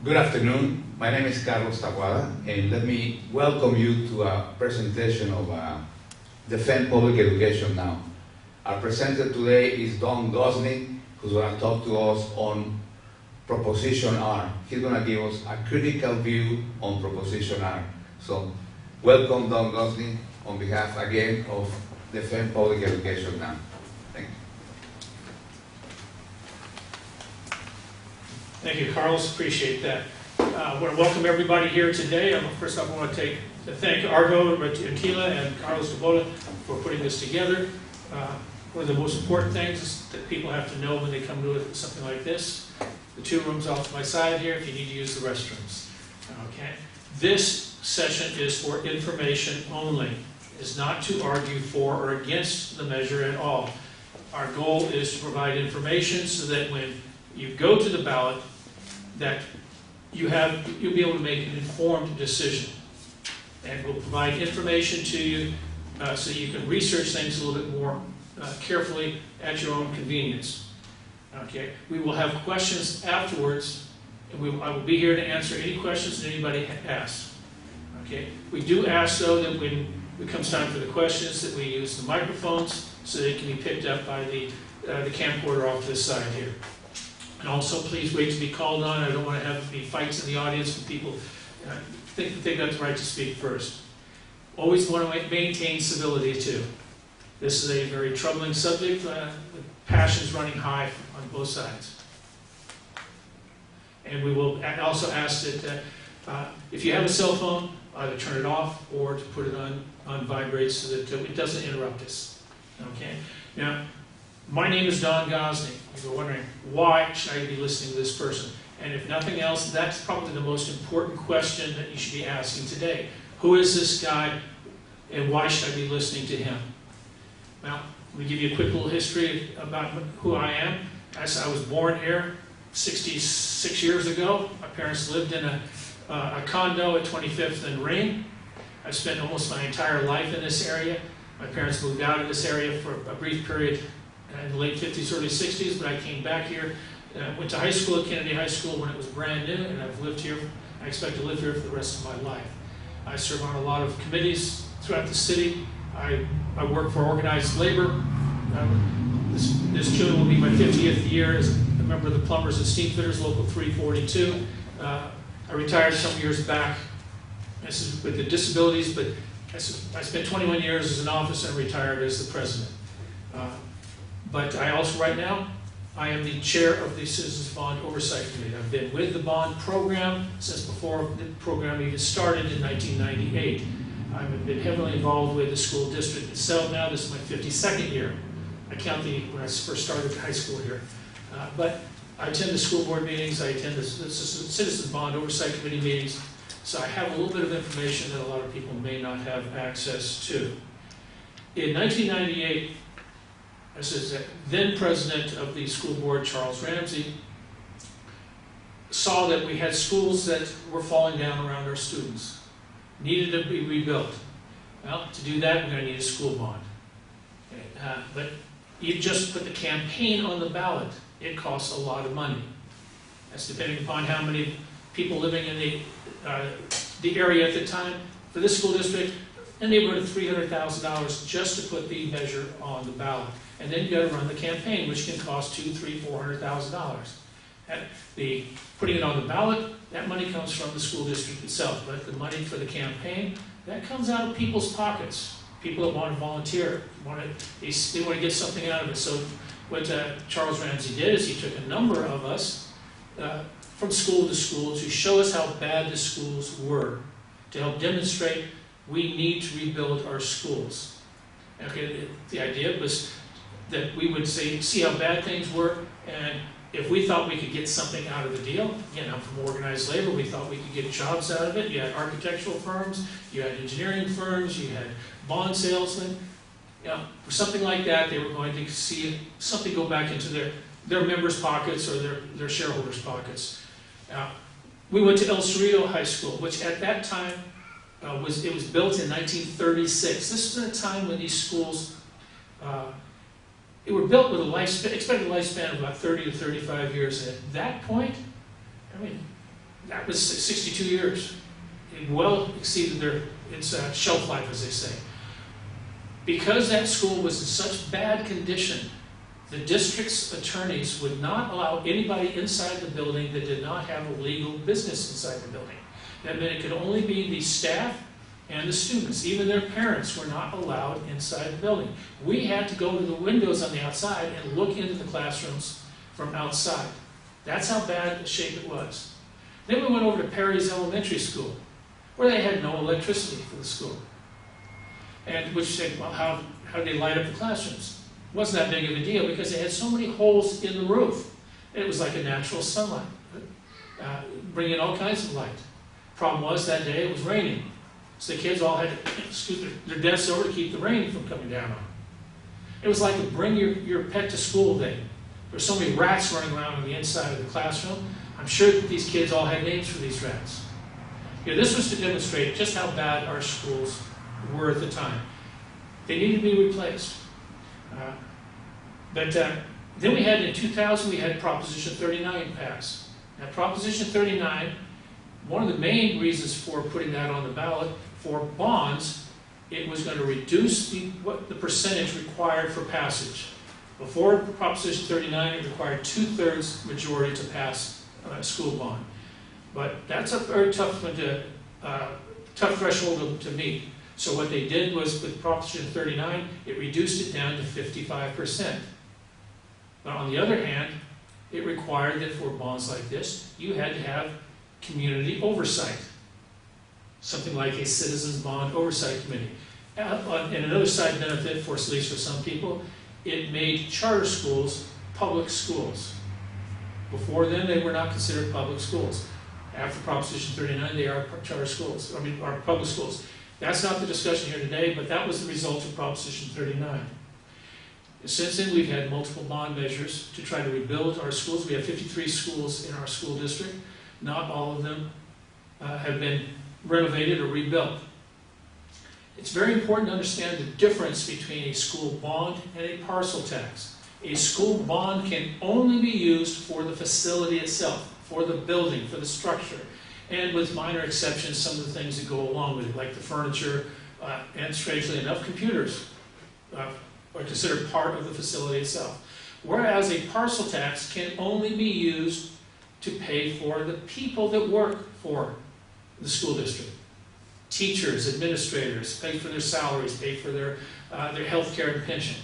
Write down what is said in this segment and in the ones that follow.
Good afternoon. My name is Carlos Taguada, and let me welcome you to a presentation of Defend Public Education Now. Our presenter today is Don Gosney, who's going to talk to us on Proposition R. He's going to give us a critical view on Proposition R. So, welcome Don Gosney on behalf again of Defend Public Education Now. Thank you. Thank you, Carlos. Appreciate that. I want to welcome everybody here today. First off, I want to thank Argo, Aquila, and Carlos Tabola for putting this together. One of the most important things is that people have to know when they come to something like this. The two rooms off to my side here if you need to use the restrooms. Okay. This session is for information only. It is not to argue for or against the measure at all. Our goal is to provide information so that when you go to the ballot, that you'll be able to make an informed decision. And we'll provide information to you so you can research things a little bit more carefully at your own convenience. Okay. We will have questions afterwards, and I will be here to answer any questions that anybody asks. Okay. We do ask, though, that when it comes time for the questions, that we use the microphones so they can be picked up by the camcorder off to the side here. And also, please wait to be called on. I don't want to have any fights in the audience when people think that they've got the right to speak first. Always want to maintain civility, too. This is a very troubling subject with passions running high on both sides. And we will also ask that if you have a cell phone, either turn it off or to put it on vibrate so that it doesn't interrupt us. Okay? Now, my name is Don Gosney. You're wondering, why should I be listening to this person? And if nothing else, that's probably the most important question that you should be asking today. Who is this guy, and why should I be listening to him? Well, let me give you a quick little history about who I am. I was born here 66 years ago. My parents lived in a condo at 25th and Ring. I've spent almost my entire life in this area. My parents moved out of this area for a brief period in the late 50s, early 60s, but I came back here. Went to high school at Kennedy High School when it was brand new, and I've lived here. I expect to live here for the rest of my life. I serve on a lot of committees throughout the city. I work for organized labor. This June will be my 50th year as a member of the Plumbers and Steamfitters, Local 342. I retired some years back. This is with the disabilities, but I spent 21 years as an officer and retired as the president. But I also, right now, I am the chair of the Citizens Bond Oversight Committee. I've been with the bond program since before the program even started in 1998. I've been heavily involved with the school district itself now. This is my 52nd year. I count when I first started high school here. But I attend the school board meetings. I attend the Citizens Bond Oversight Committee meetings. So I have a little bit of information that a lot of people may not have access to. In 1998, as then president of the school board, Charles Ramsey, saw that we had schools that were falling down around our students, needed to be rebuilt. Well, to do that, we're going to need a school bond. Okay. But you just put the campaign on the ballot, it costs a lot of money. That's depending upon how many people living in the area at the time. For this school district, a neighborhood of $300,000 just to put the measure on the ballot. And then you got to run the campaign, which can cost $200,000, $300,000, $400,000. Putting it on the ballot, that money comes from the school district itself. But the money for the campaign, that comes out of people's pockets. People that want to volunteer, they want to get something out of it. So what Charles Ramsey did is he took a number of us from school to school to show us how bad the schools were, to help demonstrate we need to rebuild our schools. Okay, the idea was that we would see how bad things were, and if we thought we could get something out of the deal, again, I'm from organized labor, we thought we could get jobs out of it. You had architectural firms, you had engineering firms, you had bond salesmen. You know, for something like that, they were going to see something go back into their members' pockets or their shareholders' pockets. We went to El Cerrito High School, which at that time, it was built in 1936. This was at a time when these schools They were built with a expected lifespan of about 30 to 35 years. And at that point, I mean, That was 62 years. It well exceeded its shelf life, as they say. Because that school was in such bad condition, the district's attorneys would not allow anybody inside the building that did not have a legal business inside the building. That meant it could only be the staff and the students. Even their parents were not allowed inside the building. We had to go to the windows on the outside and look into the classrooms from outside. That's how bad a shape it was. Then we went over to Perry's Elementary School, where they had no electricity for the school. And which said, well, how did they light up the classrooms? It wasn't that big of a deal because they had so many holes in the roof. It was like a natural sunlight, bringing all kinds of light. Problem was that day it was raining. So the kids all had to scoot their desks over to keep the rain from coming down on them. It was like a bring your pet to school day. There were so many rats running around on the inside of the classroom. I'm sure that these kids all had names for these rats. This was to demonstrate just how bad our schools were at the time. They needed to be replaced. But then we had, in 2000, we had Proposition 39 passed. Now, Proposition 39, one of the main reasons for putting that on the ballot for bonds, it was going to reduce the percentage required for passage. Before Proposition 39, it required 2/3 majority to pass a school bond. But that's a very tough one tough threshold to meet. So what they did was, with Proposition 39, it reduced it down to 55%. But on the other hand, it required that for bonds like this, you had to have community oversight. Something like a Citizens Bond Oversight Committee. And another side benefit, for at least for some people, it made charter schools public schools. Before then, they were not considered public schools. After Proposition 39, they are charter schools, are public schools. That's not the discussion here today, but that was the result of Proposition 39. Since then, we've had multiple bond measures to try to rebuild our schools. We have 53 schools in our school district. Not all of them have been renovated or rebuilt. It's very important to understand the difference between a school bond and a parcel tax. A school bond can only be used for the facility itself, for the building, for the structure, and with minor exceptions, some of the things that go along with it, like the furniture, and strangely enough, computers are considered part of the facility itself. Whereas a parcel tax can only be used to pay for the people that work for the school district. Teachers, administrators, pay for their salaries, pay for their health care and pension.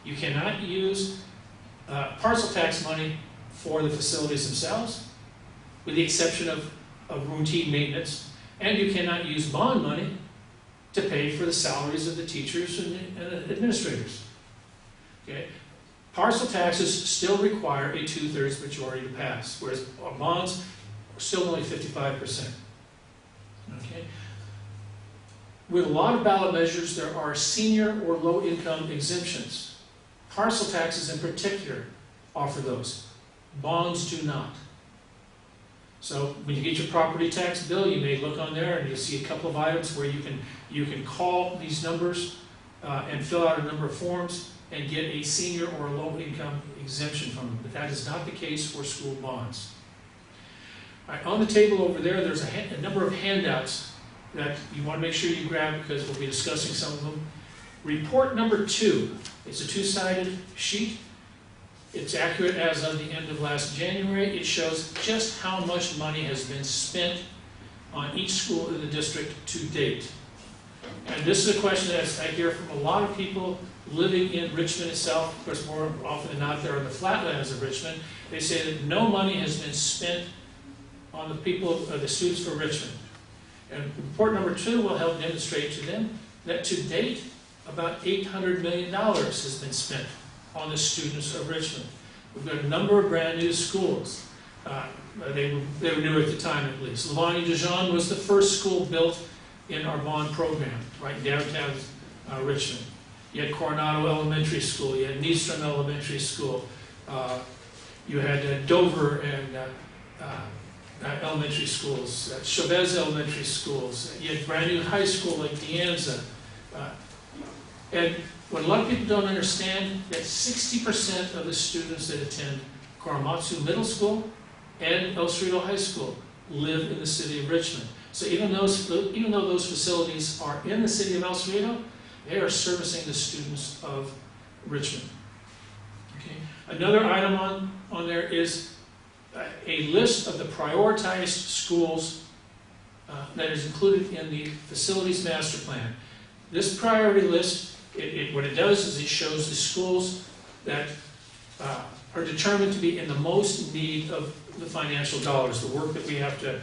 You cannot use parcel tax money for the facilities themselves, with the exception of routine maintenance, and you cannot use bond money to pay for the salaries of the teachers and administrators. Okay? Parcel taxes still require a 2/3 majority to pass, whereas bonds are still only 55%. Okay? With a lot of ballot measures, there are senior or low-income exemptions. Parcel taxes in particular offer those. Bonds do not. So when you get your property tax bill, you may look on there and you'll see a couple of items where you can call these numbers and fill out a number of forms and get a senior or a low-income exemption from them. But that is not the case for school bonds. All right, on the table over there, there's a number of handouts that you want to make sure you grab because we'll be discussing some of them. Report number 2. It's a 2-sided sheet. It's accurate as of the end of last January. It shows just how much money has been spent on each school in the district to date. And this is a question that I hear from a lot of people living in Richmond itself. Of course, more often than not, they're on the flatlands of Richmond. They say that no money has been spent on the people, the students for Richmond. And report number 2 will help demonstrate to them that to date, about $800 million has been spent on the students of Richmond. We've got a number of brand new schools. They were new at the time, at least. Lavagna Dijon was the first school built in our bond program, right in downtown Richmond. You had Coronado Elementary School, you had Nystrom Elementary School, you had Dover and elementary schools, Chavez Elementary Schools, you had brand new high school like De Anza. And what a lot of people don't understand, that 60% of the students that attend Korematsu Middle School and El Cerrito High School live in the city of Richmond. So even though those facilities are in the city of El Cerrito, they are servicing the students of Richmond. Okay. Another item on there is a list of the prioritized schools that is included in the facilities master plan. This priority list, what it does is it shows the schools that are determined to be in the most need of the financial dollars, the work that we have to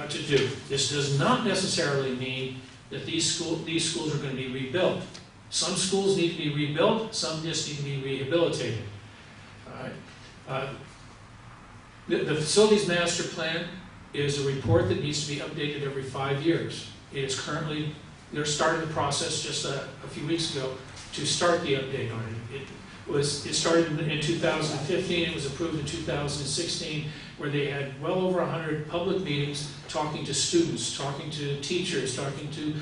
do. This does not necessarily mean that these schools are going to be rebuilt. Some schools need to be rebuilt, some just need to be rehabilitated. All right. The facilities master plan is a report that needs to be updated every 5 years. It is currently, they're starting the process just a few weeks ago to start the update on it. It started in 2015, it was approved in 2016, where they had well over 100 public meetings talking to students, talking to teachers, talking to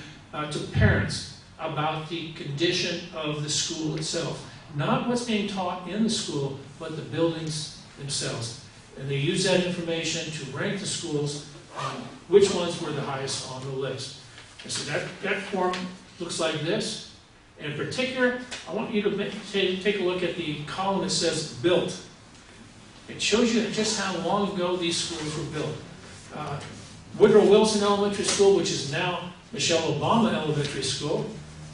parents about the condition of the school itself. Not what's being taught in the school, but the buildings themselves. And they use that information to rank the schools on which ones were the highest on the list. And so that form looks like this. And in particular, I want you to take a look at the column that says built. It shows you just how long ago these schools were built. Woodrow Wilson Elementary School, which is now Michelle Obama Elementary School,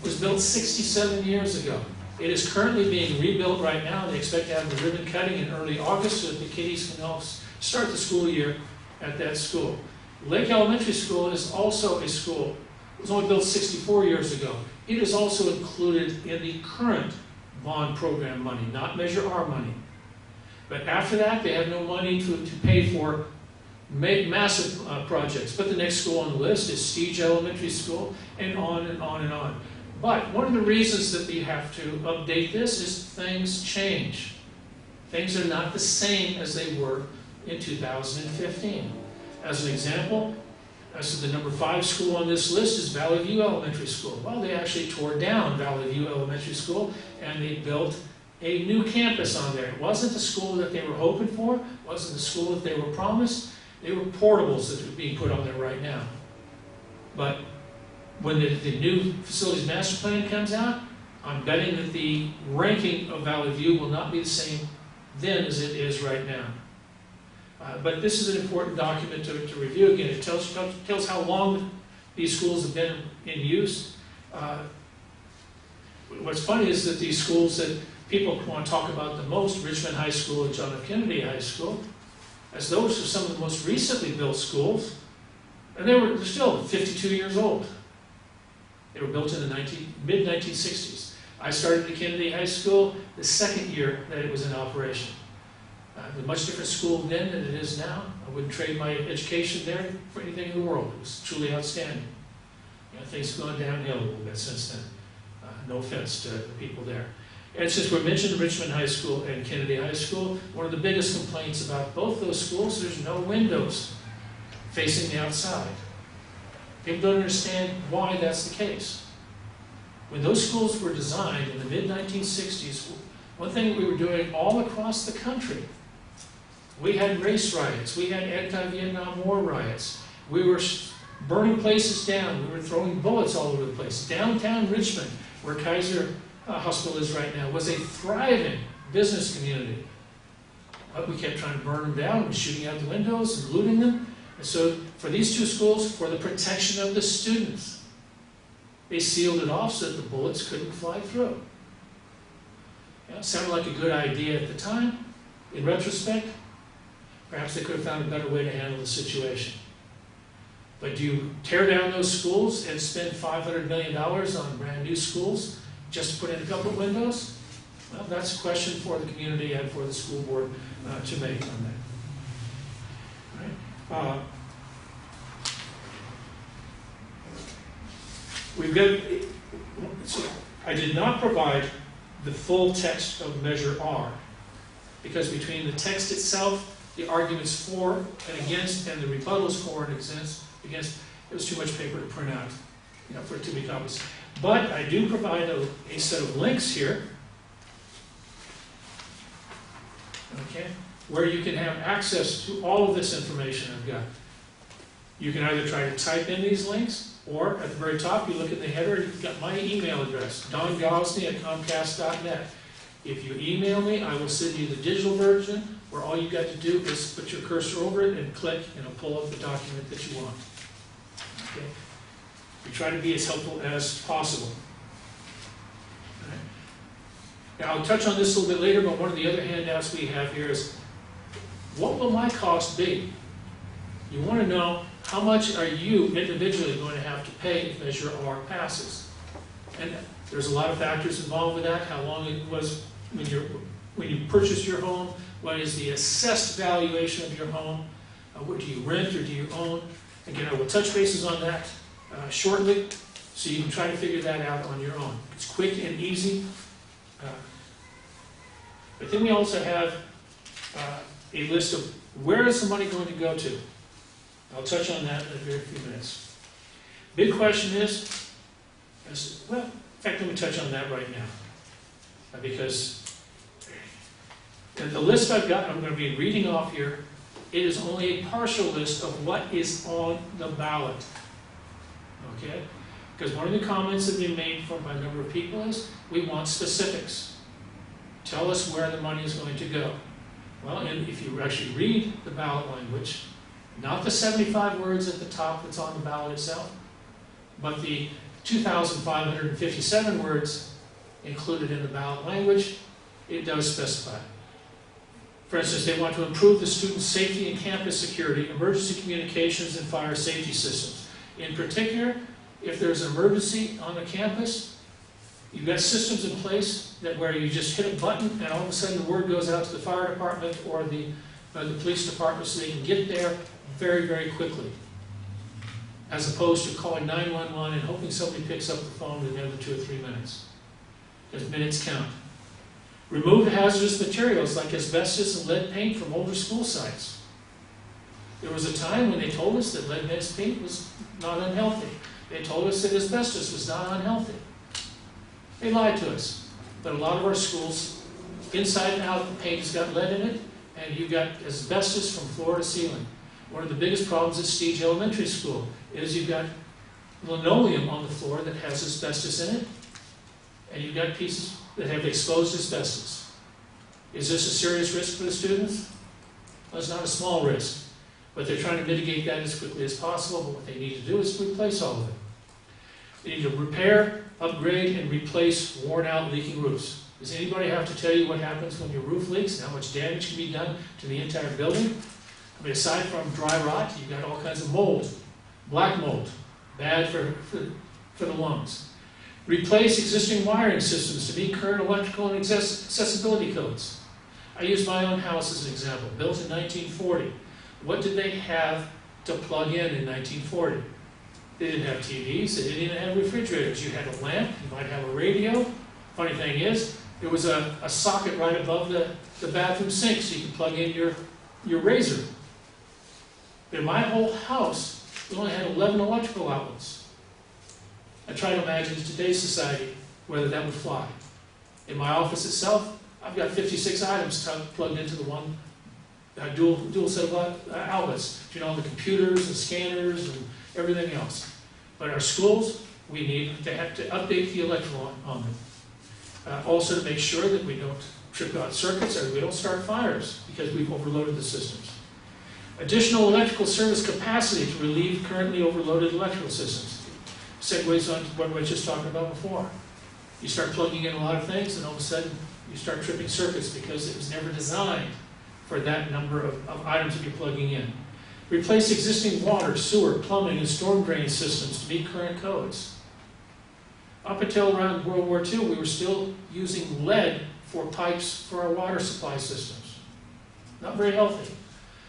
was built 67 years ago. It is currently being rebuilt right now. They expect to have the ribbon cutting in early August so that the kiddies can all start the school year at that school. Lake Elementary School is also a school. It was only built 64 years ago. It is also included in the current bond program money, not Measure R money. But after that, they have no money to pay for massive projects. But the next school on the list is Steege Elementary School, and on and on and on. But one of the reasons that we have to update this is things change. Things are not the same as they were in 2015. As an example, the number 5 school on this list is Valley View Elementary School. Well, they actually tore down Valley View Elementary School and they built a new campus on there. It wasn't the school that they were hoping for, it wasn't the school that they were promised. They were portables that are being put on there right now. But when the new facilities master plan comes out, I'm betting that the ranking of Valley View will not be the same then as it is right now. But this is an important document to review again. It tells how long these schools have been in use. What's funny is that these schools that people want to talk about the most, Richmond High School and John F. Kennedy High School, as those are some of the most recently built schools, and they're still 52 years old. They were built in the mid-1960s. I started at Kennedy High School the second year that it was in operation. It was a much different school then than it is now. I wouldn't trade my education there for anything in the world. It was truly outstanding. Things have gone downhill a little bit since then. No offense to the people there. And since we mentioned Richmond High School and Kennedy High School, one of the biggest complaints about both those schools, there's no windows facing the outside. People don't understand why that's the case. When those schools were designed in the mid-1960s, one thing we were doing all across the country, we had race riots, we had anti-Vietnam War riots, we were burning places down, we were throwing bullets all over the place. Downtown Richmond, where Kaiser Hospital is right now, was a thriving business community. But we kept trying to burn them down and shooting out the windows and looting them. And so for these two schools, for the protection of the students, they sealed it off so that the bullets couldn't fly through. It sounded like a good idea at the time. In retrospect, perhaps they could have found a better way to handle the situation. But do you tear down those schools and spend $500 million on brand new schools just to put in a couple of windows? Well, that's a question for the community and for the school board to make on that. All right. I did not provide the full text of Measure R, because between the text itself, the arguments for and against, and the rebuttals for and against, it was too much paper to print out, for too many copies. But I do provide a set of links here, okay, where you can have access to all of this information I've got. You can either try to type in these links, or at the very top, you look at the header, you've got my email address, dongosney@comcast.net. If you email me, I will send you the digital version, where all you've got to do is put your cursor over it and click, and it'll pull up the document that you want. Okay? We try to be as helpful as possible. All right. Now, I'll touch on this a little bit later, but one of the other handouts we have here is, what will my cost be? You want to know, how much are you individually going to have to pay if Measure R passes? And there's a lot of factors involved with that, how long it was when you purchased your home, what is the assessed valuation of your home, what do you rent or do you own? Again, I will touch bases on that shortly, so you can try to figure that out on your own. It's quick and easy. But then we also have a list of where is the money going to go to. I'll touch on that in a very few minutes. Big question is, well, in fact, let me touch on that right now. Because in the list I've got, I'm going to be reading off here, it is only a partial list of what is on the ballot. Okay? Because one of the comments that have been made by a number of people is, we want specifics. Tell us where the money is going to go. Well, and if you actually read the ballot language, not the 75 words at the top that's on the ballot itself, but the 2,557 words included in the ballot language, it does specify. For instance, they want to improve the students' safety and campus security, emergency communications, and fire safety systems. In particular, if there's an emergency on the campus, you've got systems in place that where you just hit a button and all of a sudden the word goes out to the fire department or the police department so they can get there very, very quickly, as opposed to calling 911 and hoping somebody picks up the phone in another 2 or 3 minutes, because minutes count. Remove hazardous materials like asbestos and lead paint from older school sites. There was a time when they told us that lead-based paint was not unhealthy. They told us that asbestos was not unhealthy. They lied to us. But a lot of our schools, inside and out, the paint has got lead in it, and you've got asbestos from floor to ceiling. One of the biggest problems at Stige Elementary School is you've got linoleum on the floor that has asbestos in it, and you've got pieces that have exposed asbestos. Is this a serious risk for the students? Well, it's not a small risk, but they're trying to mitigate that as quickly as possible, but what they need to do is replace all of it. They need to repair, upgrade, and replace worn-out leaking roofs. Does anybody have to tell you what happens when your roof leaks and how much damage can be done to the entire building? I mean, aside from dry rot, you've got all kinds of mold, black mold, bad for the lungs. Replace existing wiring systems to meet current electrical and accessibility codes. I use my own house as an example, built in 1940. What did they have to plug in 1940? They didn't have TVs, they didn't even have refrigerators. You had a lamp, you might have a radio. Funny thing is, there was a socket right above the bathroom sink so you could plug in your razor. In my whole house, we only had 11 electrical outlets. I try to imagine in today's society whether that would fly. In my office itself, I've got 56 items plugged into the one dual set of outlets. You know, the computers, the scanners, and everything else. But our schools, we need to have to update the electrical on them. Also to make sure that we don't trip out circuits or we don't start fires because we've overloaded the systems. Additional electrical service capacity to relieve currently overloaded electrical systems. Segues on to what we were just talking about before. You start plugging in a lot of things and all of a sudden you start tripping circuits because it was never designed for that number of items that you're plugging in. Replace existing water, sewer, plumbing, and storm drain systems to meet current codes. Up until around World War II, we were still using lead for pipes for our water supply systems. Not very healthy.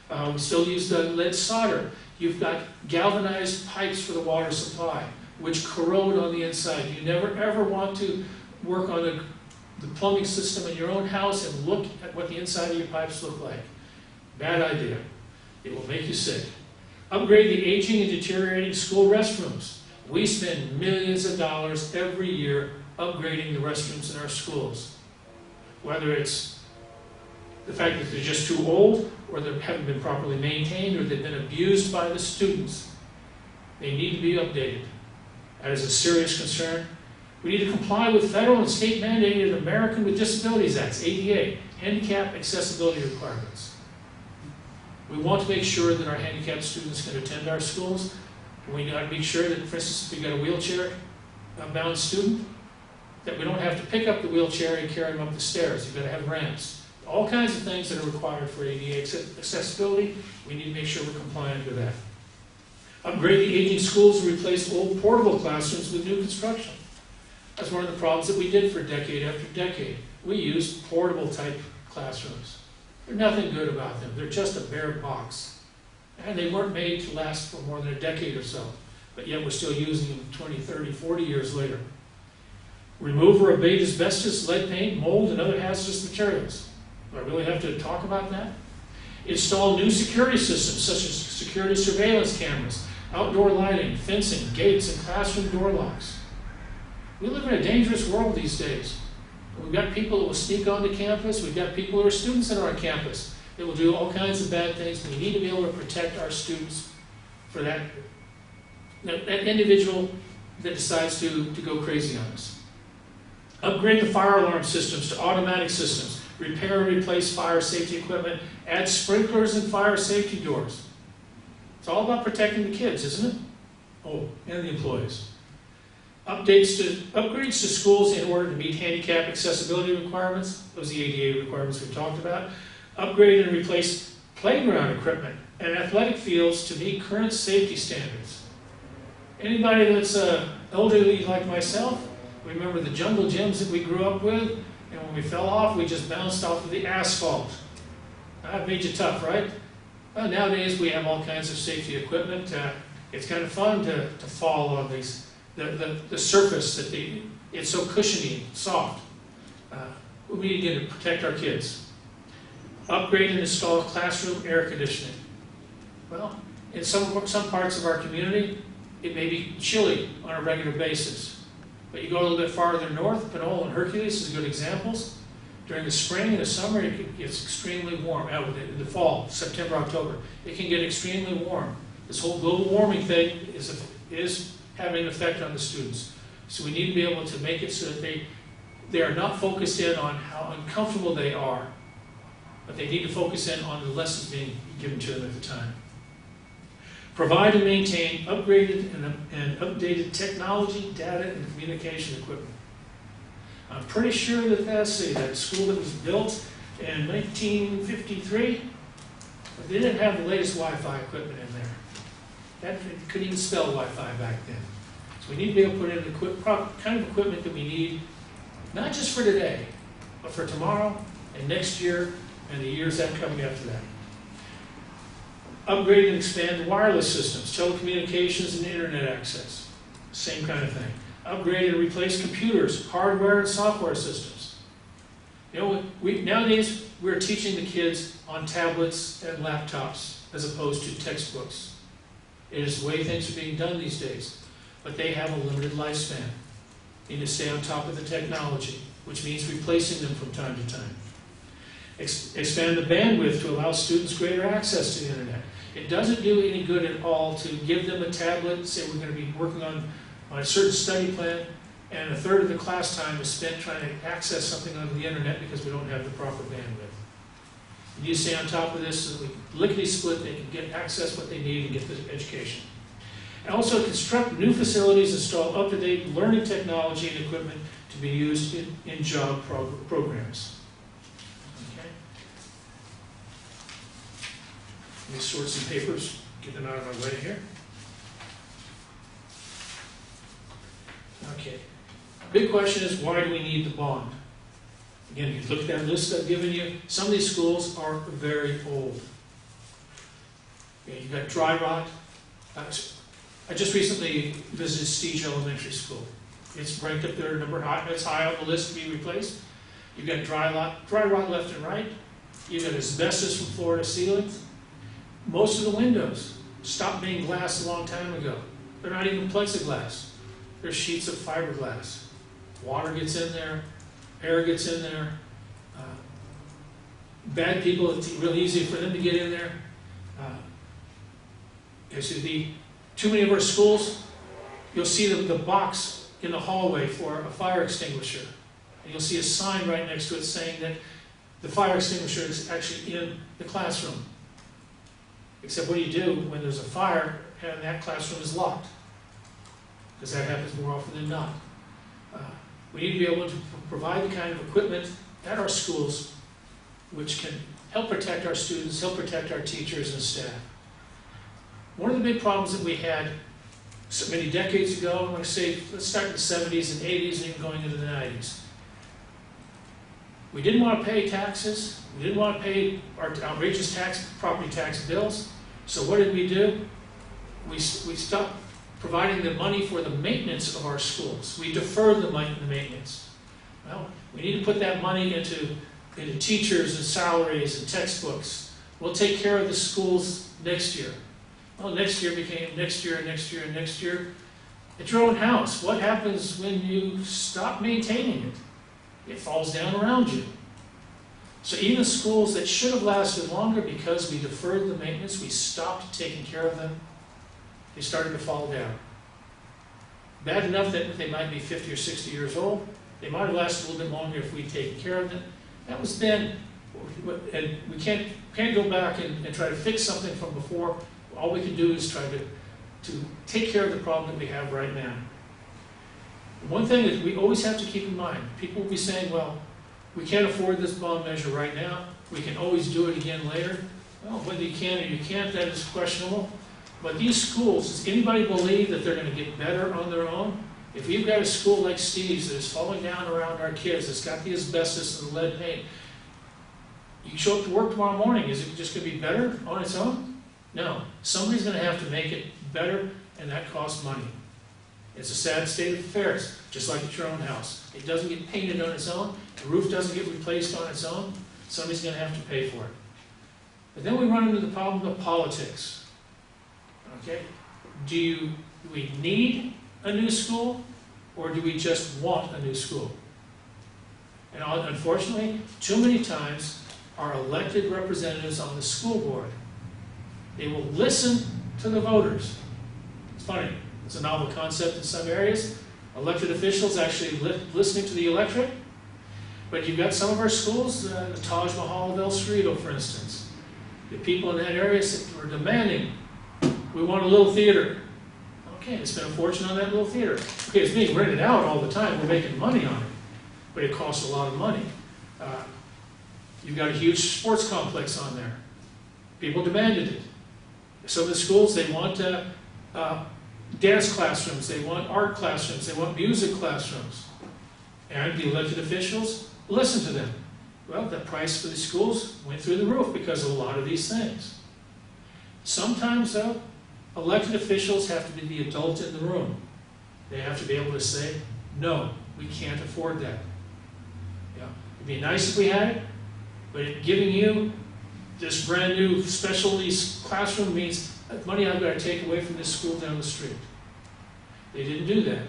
We still use the lead solder. You've got galvanized pipes for the water supply, which corrode on the inside. You never ever want to work on the plumbing system in your own house and look at what the inside of your pipes look like. Bad idea. It will make you sick. Upgrade the aging and deteriorating school restrooms. We spend millions of dollars every year upgrading the restrooms in our schools. Whether it's the fact that they're just too old, or they haven't been properly maintained, or they've been abused by the students. They need to be updated. That is a serious concern. We need to comply with federal and state mandated American with Disabilities Acts, ADA, handicap accessibility requirements. We want to make sure that our handicapped students can attend our schools. We got to make sure that, for instance, if we got a wheelchair-bound student, that we don't have to pick up the wheelchair and carry them up the stairs. You've got to have ramps. All kinds of things that are required for ADA accessibility, we need to make sure we're compliant with that. Upgrade the aging schools and replace old portable classrooms with new construction. That's one of the problems that we did for decade after decade. We used portable type classrooms. There's nothing good about them. They're just a bare box. And they weren't made to last for more than a decade or so. But yet we're still using them 20, 30, 40 years later. Remove or abate asbestos, lead paint, mold, and other hazardous materials. Do I really have to talk about that? Install new security systems such as security surveillance cameras, outdoor lighting, fencing, gates, and classroom door locks. We live in a dangerous world these days. We've got people that will sneak onto campus. We've got people who are students that are on campus that will do all kinds of bad things. We need to be able to protect our students for that individual that decides to go crazy on us. Upgrade the fire alarm systems to automatic systems. Repair and replace fire safety equipment. Add sprinklers and fire safety doors. It's all about protecting the kids, isn't it? Oh, and the employees. Upgrades to schools in order to meet handicap accessibility requirements. Those are the ADA requirements we talked about. Upgrade and replace playground equipment and athletic fields to meet current safety standards. Anybody that's elderly like myself, remember the jungle gyms that we grew up with? And when we fell off, we just bounced off of the asphalt. That made you tough, right? Well, nowadays we have all kinds of safety equipment. It's kind of fun to fall on these. The surface that it's so cushiony, soft. We need to protect our kids. Upgrade and install classroom air conditioning. Well, in some parts of our community, it may be chilly on a regular basis. But you go a little bit farther north, Pinole and Hercules is good examples. During the spring and the summer, it gets extremely warm. In the fall, September, October, it can get extremely warm. This whole global warming thing is having an effect on the students. So we need to be able to make it so that they are not focused in on how uncomfortable they are, but they need to focus in on the lessons being given to them at the time. Provide and maintain upgraded and updated technology, data, and communication equipment. I'm pretty sure that school that was built in 1953, they didn't have the latest Wi-Fi equipment in there. That couldn't even spell Wi-Fi back then. So we need to be able to put in the kind of equipment that we need, not just for today, but for tomorrow and next year and the years coming after that. Upgrade and expand wireless systems, telecommunications, and internet access. Same kind of thing. Upgrade and replace computers, hardware, and software systems. You know, nowadays we're teaching the kids on tablets and laptops as opposed to textbooks. It is the way things are being done these days. But they have a limited lifespan. You need to stay on top of the technology, which means replacing them from time to time. Expand the bandwidth to allow students greater access to the internet. It doesn't do any good at all to give them a tablet, say we're going to be working on a certain study plan, and a third of the class time is spent trying to access something on the internet because we don't have the proper bandwidth. You need to stay on top of this so that we lickety-split, they can get access what they need and get the education. And also construct new facilities, install up-to-date learning technology and equipment to be used in job programs. Okay. Let me sort some papers, get them out of my way here. Okay. Big question is, why do we need the bond? Again, if you look at that list I've given you, some of these schools are very old. Okay, you've got dry rot. I just recently visited Stige Elementary School. It's ranked up there, it's high on the list to be replaced. You've got dry rot left and right. You've got asbestos from floor to ceiling. Most of the windows stopped being glass a long time ago. They're not even plexiglass. They're sheets of fiberglass. Water gets in there, air gets in there. Bad people, it's really easy for them to get in there. too many of our schools, you'll see the box in the hallway for a fire extinguisher. And you'll see a sign right next to it saying that the fire extinguisher is actually in the classroom. Except what do you do when there's a fire and that classroom is locked? Because that happens more often than not. We need to be able to provide the kind of equipment at our schools which can help protect our students, help protect our teachers and staff. One of the big problems that we had so many decades ago, I'm going to say, let's start in the 70s and 80s and even going into the 90s. We didn't want to pay taxes. We didn't want to pay our outrageous property tax bills. So what did we do? We stopped providing the money for the maintenance of our schools. We deferred the maintenance. Well, we need to put that money into teachers and salaries and textbooks. We'll take care of the schools next year. Well, next year became next year, next year, and next year. At your own house, what happens when you stop maintaining it? It falls down around you. So even schools that should have lasted longer because we deferred the maintenance, we stopped taking care of them, they started to fall down. Bad enough that they might be 50 or 60 years old. They might have lasted a little bit longer if we'd taken care of them. That was then, and we can't go back and try to fix something from before. All we can do is try to take care of the problem that we have right now. One thing that we always have to keep in mind, people will be saying, well, we can't afford this bond measure right now. We can always do it again later. Well, whether you can or you can't, that is questionable. But these schools, does anybody believe that they're going to get better on their own? If we've got a school like Steve's that is falling down around our kids, that's got the asbestos and the lead paint, you show up to work tomorrow morning, is it just going to be better on its own? No. Somebody's going to have to make it better, and that costs money. It's a sad state of affairs, just like at your own house. It doesn't get painted on its own. The roof doesn't get replaced on its own. Somebody's going to have to pay for it. But then we run into the problem of politics. Okay? Do we need a new school, or do we just want a new school? And unfortunately, too many times, our elected representatives on the school board, they will listen to the voters. It's funny. It's a novel concept in some areas. Elected officials actually listening to the electorate. But you've got some of our schools, the Taj Mahal of El Cerrito, for instance. The people in that area were demanding, we want a little theater. Okay, they spent a fortune on that little theater. Okay, it's being rented out all the time. We're making money on it. But it costs a lot of money. You've got a huge sports complex on there. People demanded it. Some of the schools, they want dance classrooms, they want art classrooms, they want music classrooms. And the elected officials listen to them. Well, the price for the schools went through the roof because of a lot of these things. Sometimes, though, elected officials have to be the adult in the room. They have to be able to say, no, we can't afford that. Yeah, it'd be nice if we had it, but giving you this brand new special lease classroom means that money I've got to take away from this school down the street. They didn't do that.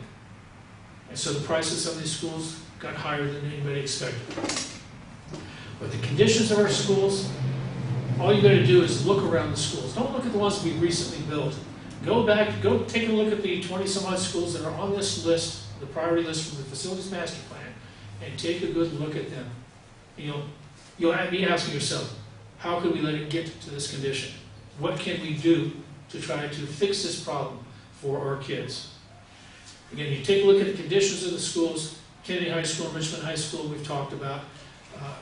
And so the prices of these schools got higher than anybody expected. But the conditions of our schools, all you got to do is look around the schools. Don't look at the ones we recently built. Go back, go take a look at the 20-some-odd schools that are on this list, the priority list from the Facilities Master Plan, and take a good look at them. You'll be asking yourself, how could we let it get to this condition? What can we do to try to fix this problem for our kids? Again, you take a look at the conditions of the schools. Kennedy High School and Richmond High School we've talked about.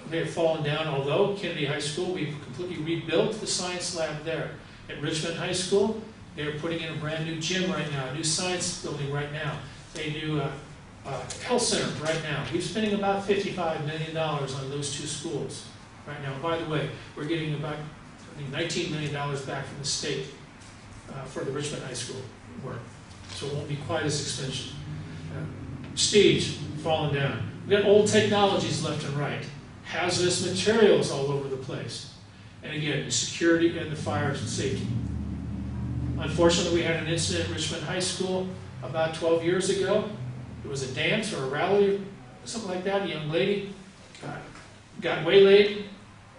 They have fallen down, although Kennedy High School, we've completely rebuilt the science lab there. At Richmond High School, they're putting in a brand new gym right now, a new science building right now, a new health center right now. We're spending about $55 million on those two schools right now. By the way, we're getting about $19 million back from the state for the Richmond High School work. So it won't be quite as expensive. Stage falling down. We've got old technologies left and right. Hazardous materials all over the place. And again, security and the fire and safety. Unfortunately, we had an incident at Richmond High School about 12 years ago. It was a dance or a rally, something like that. A young lady got waylaid,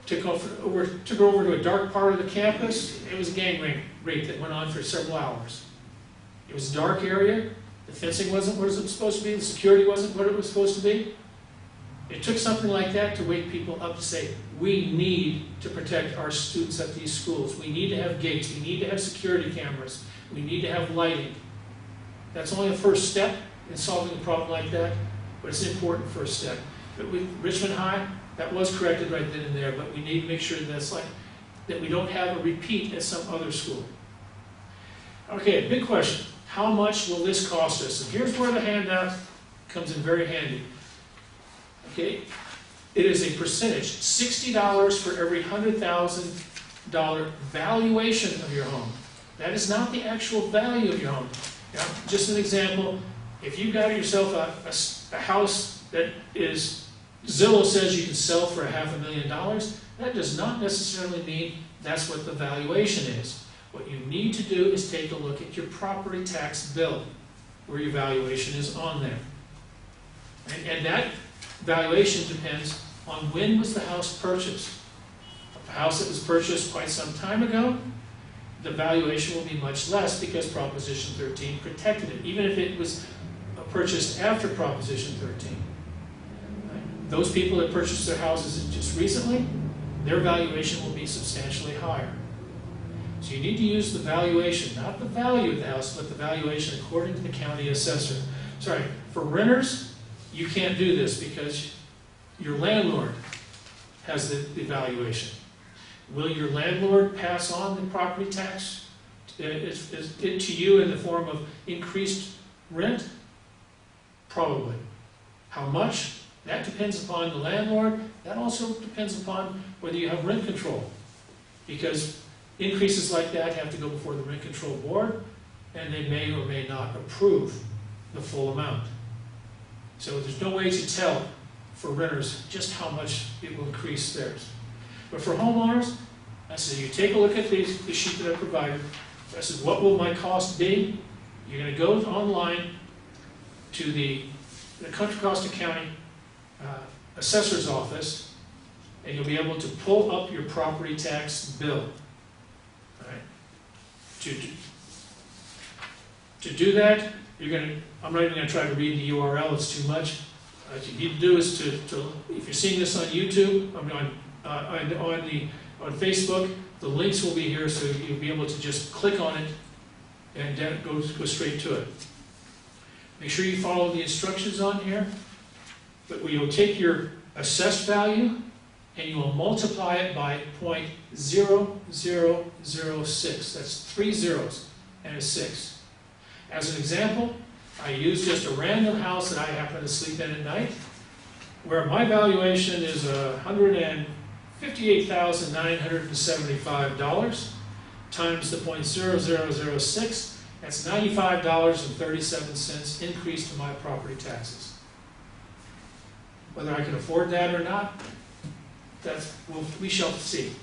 took her over to a dark part of the campus. It was a gang rape that went on for several hours. It was a dark area, the fencing wasn't what it was supposed to be, the security wasn't what it was supposed to be. It took something like that to wake people up to say, we need to protect our students at these schools. We need to have gates, we need to have security cameras, we need to have lighting. That's only the first step in solving a problem like that, but it's an important first step. But with Richmond High, that was corrected right then and there, but we need to make sure that we don't have a repeat at some other school. Okay, big question. How much will this cost us? And here's where the handout comes in very handy. Okay, it is a percentage, $60 for every $100,000 valuation of your home. That is not the actual value of your home. Now, just an example, if you got yourself a house that is, Zillow says you can sell for $500,000, that does not necessarily mean that's what the valuation is. What you need to do is take a look at your property tax bill, where your valuation is on there. And that valuation depends on when was the house purchased. A house that was purchased quite some time ago, the valuation will be much less because Proposition 13 protected it, even if it was purchased after Proposition 13. Right? Those people that purchased their houses just recently, their valuation will be substantially higher. So you need to use the valuation, not the value of the house, but the valuation according to the county assessor. Sorry, for renters, you can't do this because your landlord has the valuation. Will your landlord pass on the property tax to you in the form of increased rent? Probably. How much? That depends upon the landlord. That also depends upon whether you have rent control. Because increases like that have to go before the rent control board, and they may or may not approve the full amount. So there's no way to tell for renters just how much it will increase theirs. But for homeowners, I said, you take a look at the sheet that I provided. I said, what will my cost be? You're going to go online to the Contra Costa County Assessor's Office, and you'll be able to pull up your property tax bill. All right. To do that, I'm not even going to try to read the URL, it's too much. What you need to do is if you're seeing this on YouTube, on Facebook, the links will be here, so you'll be able to just click on it and then go straight to it. Make sure you follow the instructions on here, but you'll take your assessed value and you will multiply it by 0.0006. That's 3 zeros and a 6. As an example, I use just a random house that I happen to sleep in at night, where my valuation is $158,975 times the 0.0006. That's $95.37 increase to my property taxes. Whether I can afford that or not, we shall see.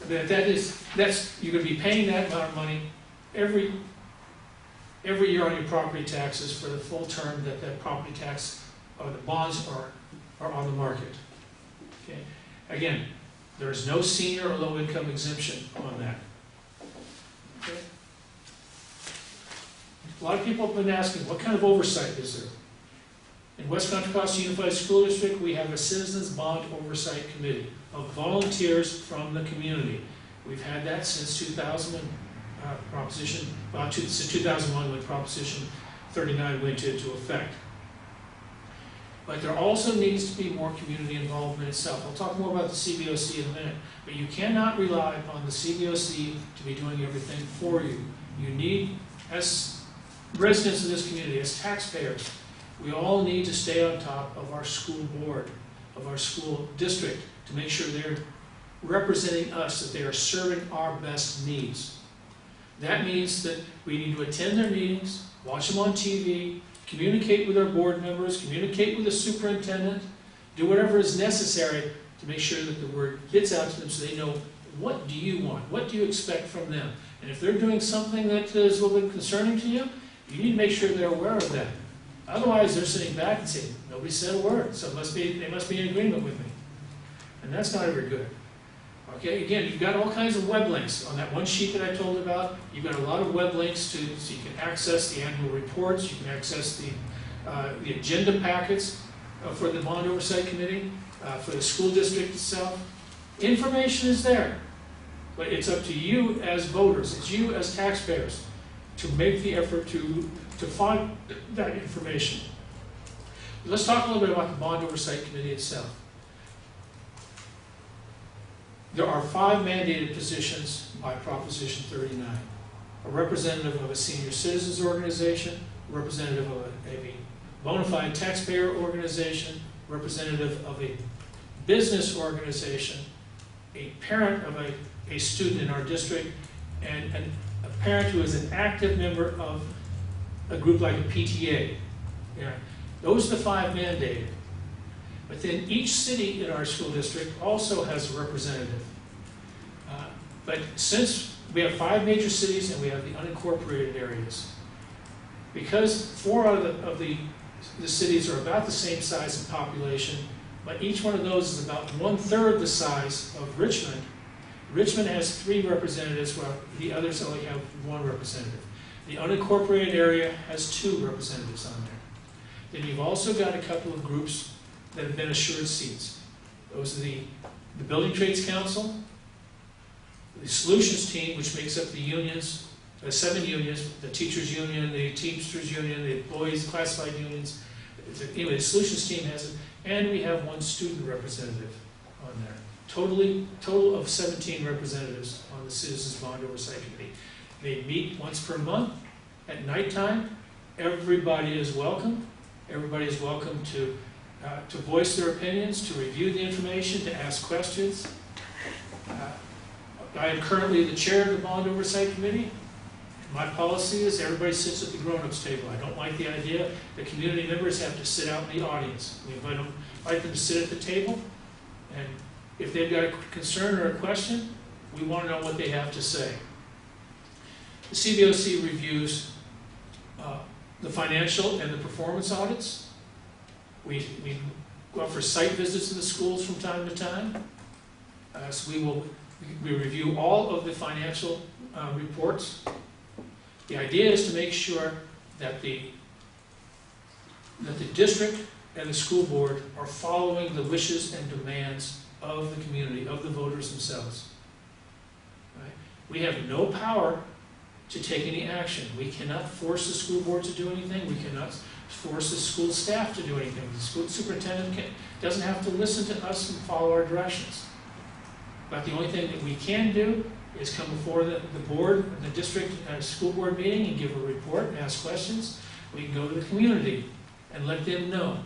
You're going to be paying that amount of money every year on your property taxes for the full term that property tax or the bonds are on the market. Okay. Again, there is no senior or low income exemption on that. Okay. A lot of people have been asking, what kind of oversight is there? In West Contra Costa Unified School District, we have a Citizens Bond Oversight Committee of volunteers from the community. We've had that since 2001 when Proposition 39 went into effect. But there also needs to be more community involvement itself. I'll talk more about the CBOC in a minute, but you cannot rely upon the CBOC to be doing everything for you. You need, as residents of this community, as taxpayers, we all need to stay on top of our school board, of our school district, to make sure they're representing us, that they are serving our best needs. That means that we need to attend their meetings, watch them on TV, communicate with our board members, communicate with the superintendent, do whatever is necessary to make sure that the word gets out to them so they know, what do you want? What do you expect from them? And if they're doing something that is a little bit concerning to you, you need to make sure they're aware of that. Otherwise, they're sitting back and saying, nobody said a word, so they must be in agreement with me. And that's not ever good. Okay, again, you've got all kinds of web links. On that one sheet that I told you about, you've got a lot of web links so you can access the annual reports, you can access the agenda packets for the Bond Oversight Committee, for the school district itself. Information is there, but it's up to you as voters, it's you as taxpayers to make the effort to find that information. Let's talk a little bit about the Bond Oversight Committee itself. There are 5 mandated positions by Proposition 39. A representative of a senior citizens organization, a representative of a bona fide taxpayer organization, representative of a business organization, a parent of a student in our district, and a parent who is an active member of a group like a PTA. Yeah. Those are the 5 mandated. But then each city in our school district also has a representative. But since we have 5 major cities and we have the unincorporated areas, because 4 out of the cities are about the same size in population, but each one of those is about 1/3 the size of Richmond. Richmond has 3 representatives, while the others only have 1 representative. The unincorporated area has 2 representatives on there. Then you've also got a couple of groups that have been assured seats. Those are the Building Trades Council, the Solutions Team, which makes up the unions, 7 unions, the Teachers Union, the Teamsters Union, the Employees Classified Unions. Anyway, the Solutions Team has it, and we have 1 student representative on there. Total of 17 representatives on the Citizens Bond Oversight Committee. They meet once per month at nighttime. Everybody is welcome. Everybody is welcome to voice their opinions, to review the information, to ask questions. I am currently the chair of the Bond Oversight Committee. My policy is everybody sits at the grown-ups table. I don't like the idea that community members have to sit out in the audience. We invite them to sit at the table, and if they've got a concern or a question, we want to know what they have to say. The CBOC reviews the financial and the performance audits. We go out for site visits to the schools from time to time. So we review all of the financial reports. The idea is to make sure that the district and the school board are following the wishes and demands of the community, of the voters themselves. Right? We have no power to take any action. We cannot force the school board to do anything. We cannot force the school staff to do anything. The school superintendent doesn't have to listen to us and follow our directions. But the only thing that we can do is come before the board, the district school board meeting, and give a report and ask questions. We can go to the community and let them know,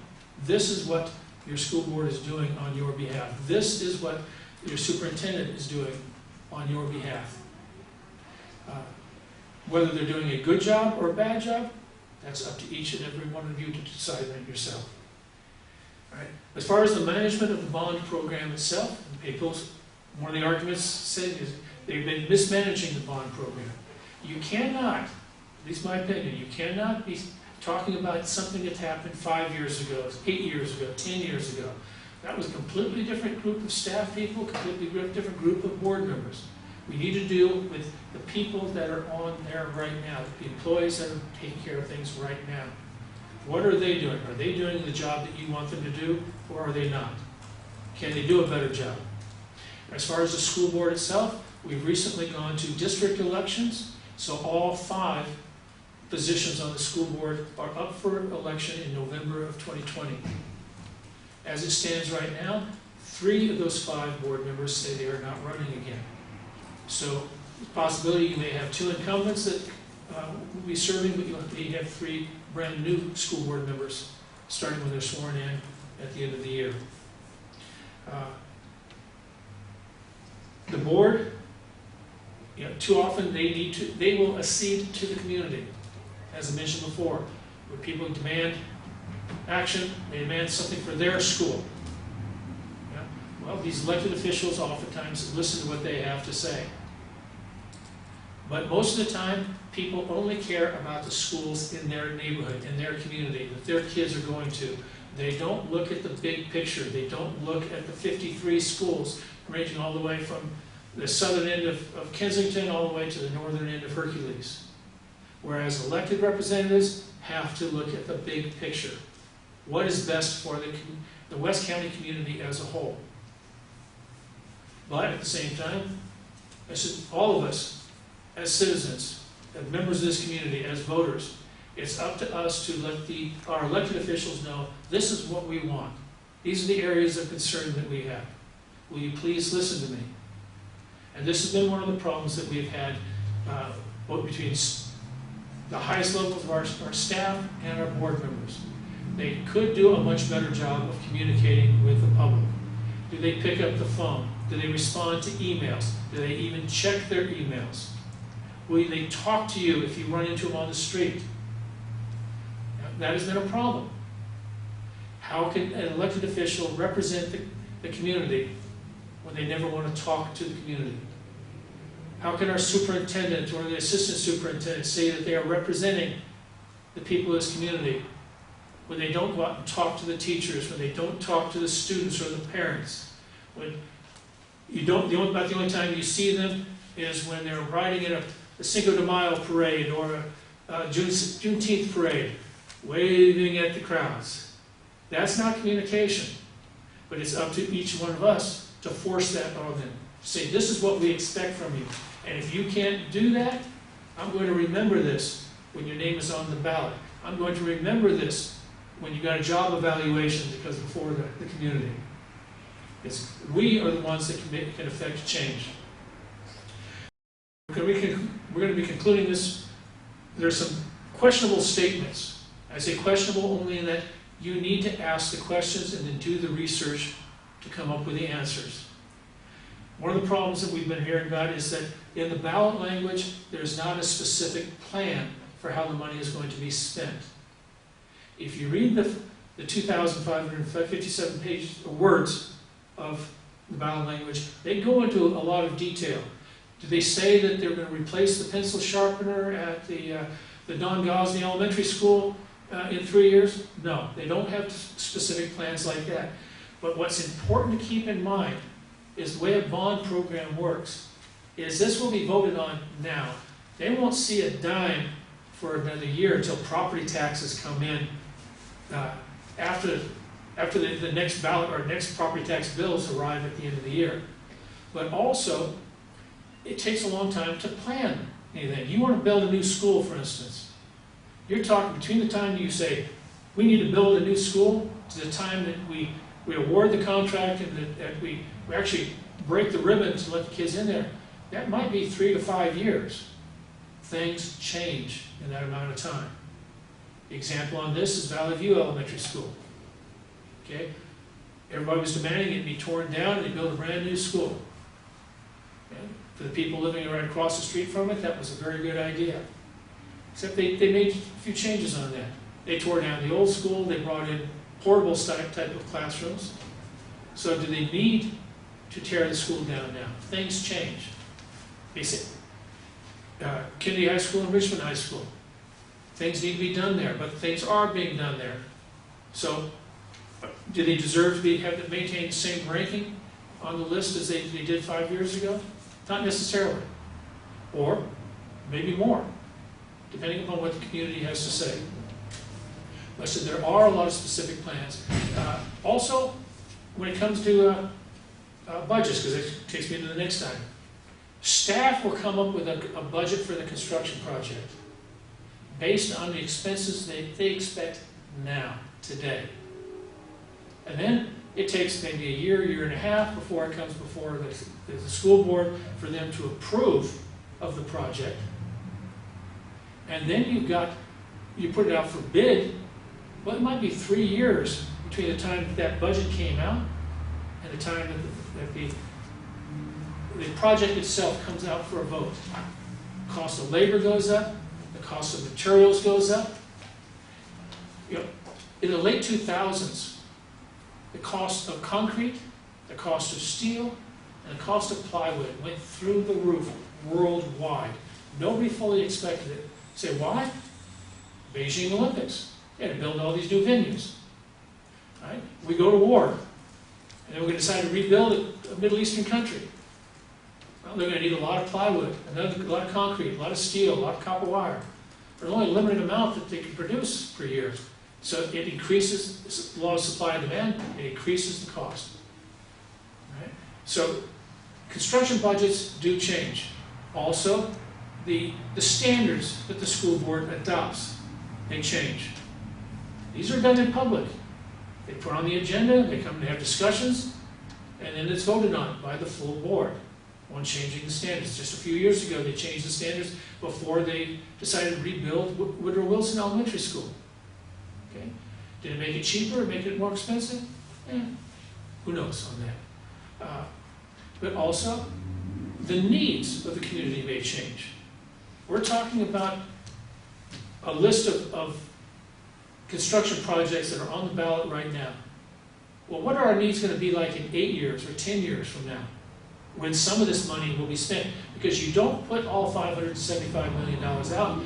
this is what your school board is doing on your behalf. This is what your superintendent is doing on your behalf. Whether they're doing a good job or a bad job, that's up to each and every one of you to decide that yourself. All right. As far as the management of the bond program itself, one of the arguments said is they've been mismanaging the bond program. You cannot, at least my opinion, you cannot be talking about something that happened 5 years ago, 8 years ago, 10 years ago. That was a completely different group of staff people, completely different group of board members. We need to deal with the people that are on there right now, the employees that are taking care of things right now. What are they doing? Are they doing the job that you want them to do, or are they not? Can they do a better job? As far as the school board itself, we've recently gone to district elections, so all 5 positions on the school board are up for election in November of 2020. As it stands right now, 3 of those 5 board members say they are not running again. So the possibility you may have 2 incumbents that will be serving, but you have 3 brand new school board members starting when they're sworn in at the end of the year. The board, too often they will accede to the community. As I mentioned before, when people demand action, they demand something for their school. Well, these elected officials oftentimes listen to what they have to say. But most of the time, people only care about the schools in their neighborhood, in their community, that their kids are going to. They don't look at the big picture. They don't look at the 53 schools ranging all the way from the southern end of Kensington all the way to the northern end of Hercules. Whereas elected representatives have to look at the big picture. What is best for the West County community as a whole? But at the same time, all of us, as citizens, as members of this community, as voters, it's up to us to let our elected officials know, this is what we want. These are the areas of concern that we have. Will you please listen to me? And this has been one of the problems that we've had both between the highest levels of our staff and our board members. They could do a much better job of communicating with the public. Do they pick up the phone? Do they respond to emails? Do they even check their emails? Will they talk to you if you run into them on the street? That has been a problem. How can an elected official represent the community when they never want to talk to the community? How can our superintendent or the assistant superintendent say that they are representing the people of this community when they don't go out and talk to the teachers, when they don't talk to the students or the parents? When you don't, about the only time you see them is when they're riding in a Cinco de Mayo parade or a Juneteenth parade, waving at the crowds. That's not communication, but it's up to each one of us to force that on them. Say, this is what we expect from you. And if you can't do that, I'm going to remember this when your name is on the ballot. I'm going to remember this when you got a job evaluation because before the community. We are the ones that can affect change. We're going to be concluding this. There's some questionable statements. I say questionable only in that you need to ask the questions and then do the research to come up with the answers. One of the problems that we've been hearing about is that in the ballot language, there's not a specific plan for how the money is going to be spent. If you read the 2,557 words of the ballot language, they go into a lot of detail. Do they say that they're going to replace the pencil sharpener at the Don Gosney Elementary School in 3 years? No, they don't have specific plans like that. But what's important to keep in mind is the way a bond program works is this will be voted on now. They won't see a dime for another year until property taxes come in after the next ballot or next property tax bills arrive at the end of the year. But also, it takes a long time to plan anything. You want to build a new school, for instance. You're talking between the time you say, we need to build a new school, to the time that we award the contract and that we actually break the ribbon to let the kids in there. That might be 3 to 5 years. Things change in that amount of time. The example on this is Valley View Elementary School. Okay? Everybody was demanding it be torn down and they build a brand new school. Okay? For the people living right across the street from it, that was a very good idea. Except they made a few changes on that. They tore down the old school, they brought in portable type of classrooms. So do they need to tear the school down now? Things change. They say, Kennedy High School and Richmond High School. Things need to be done there, but things are being done there. So do they deserve to have to maintain the same ranking on the list as they did 5 years ago? Not necessarily. Or maybe more, depending upon what the community has to say. Like I said, there are a lot of specific plans. Also, when it comes to budgets, because it takes me to the next item, staff will come up with a budget for the construction project based on the expenses they expect now, today. And then it takes maybe a year and a half before it comes before the school board for them to approve of the project. And then you put it out for bid. Well, it might be 3 years between the time that budget came out and the time that the project itself comes out for a vote. The cost of labor goes up, the cost of materials goes up. You know, in the late 2000s, the cost of concrete, the cost of steel, and the cost of plywood went through the roof worldwide. Nobody fully expected it. Say, why? Beijing Olympics. They had to build all these new venues. Right? We go to war. And then we're going to decide to rebuild a Middle Eastern country. Well, they're going to need a lot of plywood, a lot of concrete, a lot of steel, a lot of copper wire. There's only a limited amount that they can produce per year. So it increases the law of supply and demand, it increases the cost. Right? So construction budgets do change. Also, the standards that the school board adopts, they change. These are done in public. They put on the agenda, they come and have discussions, and then it's voted on by the full board on changing the standards. Just a few years ago, they changed the standards before they decided to rebuild Woodrow Wilson Elementary School. Okay? Did it make it cheaper or make it more expensive? Who knows on that. But also, the needs of the community may change. We're talking about a list of construction projects that are on the ballot right now. Well, what are our needs going to be like in 8 years or 10 years from now, when some of this money will be spent? Because you don't put all $575 million out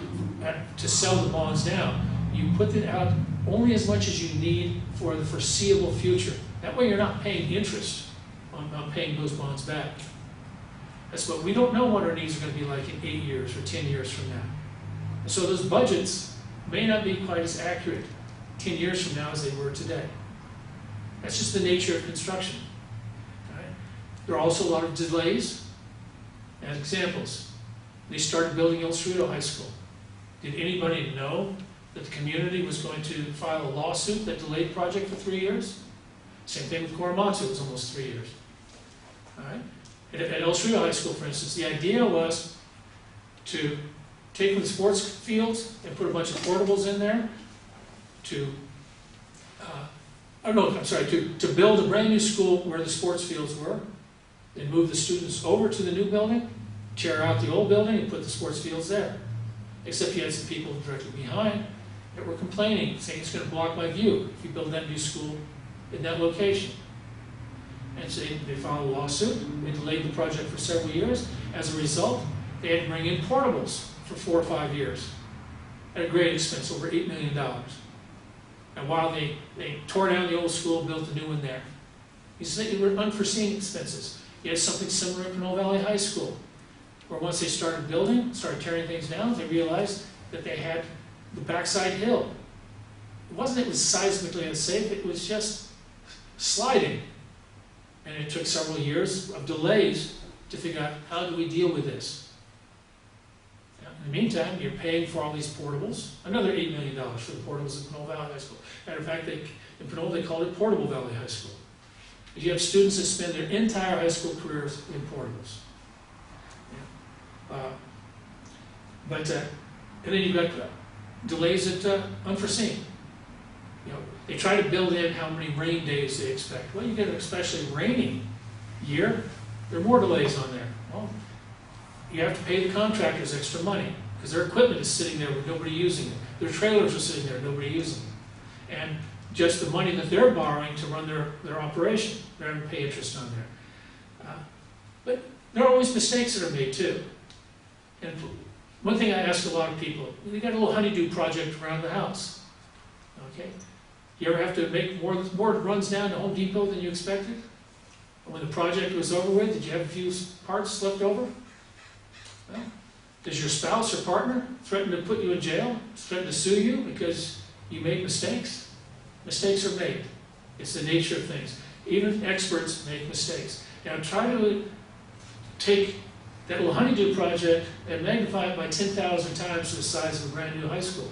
to sell the bonds now. You put it out only as much as you need for the foreseeable future. That way you're not paying interest on paying those bonds back. That's what we don't know what our needs are going to be like in 8 years or 10 years from now. And so those budgets may not be quite as accurate 10 years from now as they were today. That's just the nature of construction. Right? There are also a lot of delays. As examples, they started building El Cerrito High School. Did anybody know that the community was going to file a lawsuit that delayed the project for 3 years? Same thing with Korematsu, it was almost 3 years. All right? At El Cerrito High School, for instance, the idea was to take the sports fields and put a bunch of portables in there to build a brand new school where the sports fields were, then move the students over to the new building, tear out the old building, and put the sports fields there. Except you had some people directly behind that were complaining, saying it's going to block my view if you build that new school in that location. And so they filed a lawsuit. They delayed the project for several years. As a result, they had to bring in portables for 4 or 5 years at a great expense, over $8 million. And while they tore down the old school, built a new one there. These were unforeseen expenses. You had something similar at Pinole Valley High School, where once they started building, started tearing things down, they realized that they had the backside hill. It was seismically unsafe, it was just sliding. And it took several years of delays to figure out how do we deal with this. Now, in the meantime, you're paying for all these portables, another $8 million for the portables at Pinole Valley High School. Matter of fact, in Pinole they called it Portable Valley High School. You have students that spend their entire high school careers in portables. And then you've got delays at unforeseen. They try to build in how many rain days they expect. Well, you get an especially rainy year, there are more delays on there. Well, you have to pay the contractors extra money because their equipment is sitting there with nobody using it. Their trailers are sitting there, nobody using them. And just the money that they're borrowing to run their operation, they're having to pay interest on there. But there are always mistakes that are made too. And one thing I ask a lot of people, we got a little honeydew project around the house. Okay? You ever have to make more runs down to Home Depot than you expected? And when the project was over with, did you have a few parts left over? Well, does your spouse or partner threaten to put you in jail, threaten to sue you because you made mistakes? Mistakes are made. It's the nature of things. Even experts make mistakes. Now try to take that little honeydew project and magnify it by 10,000 times the size of a brand new high school.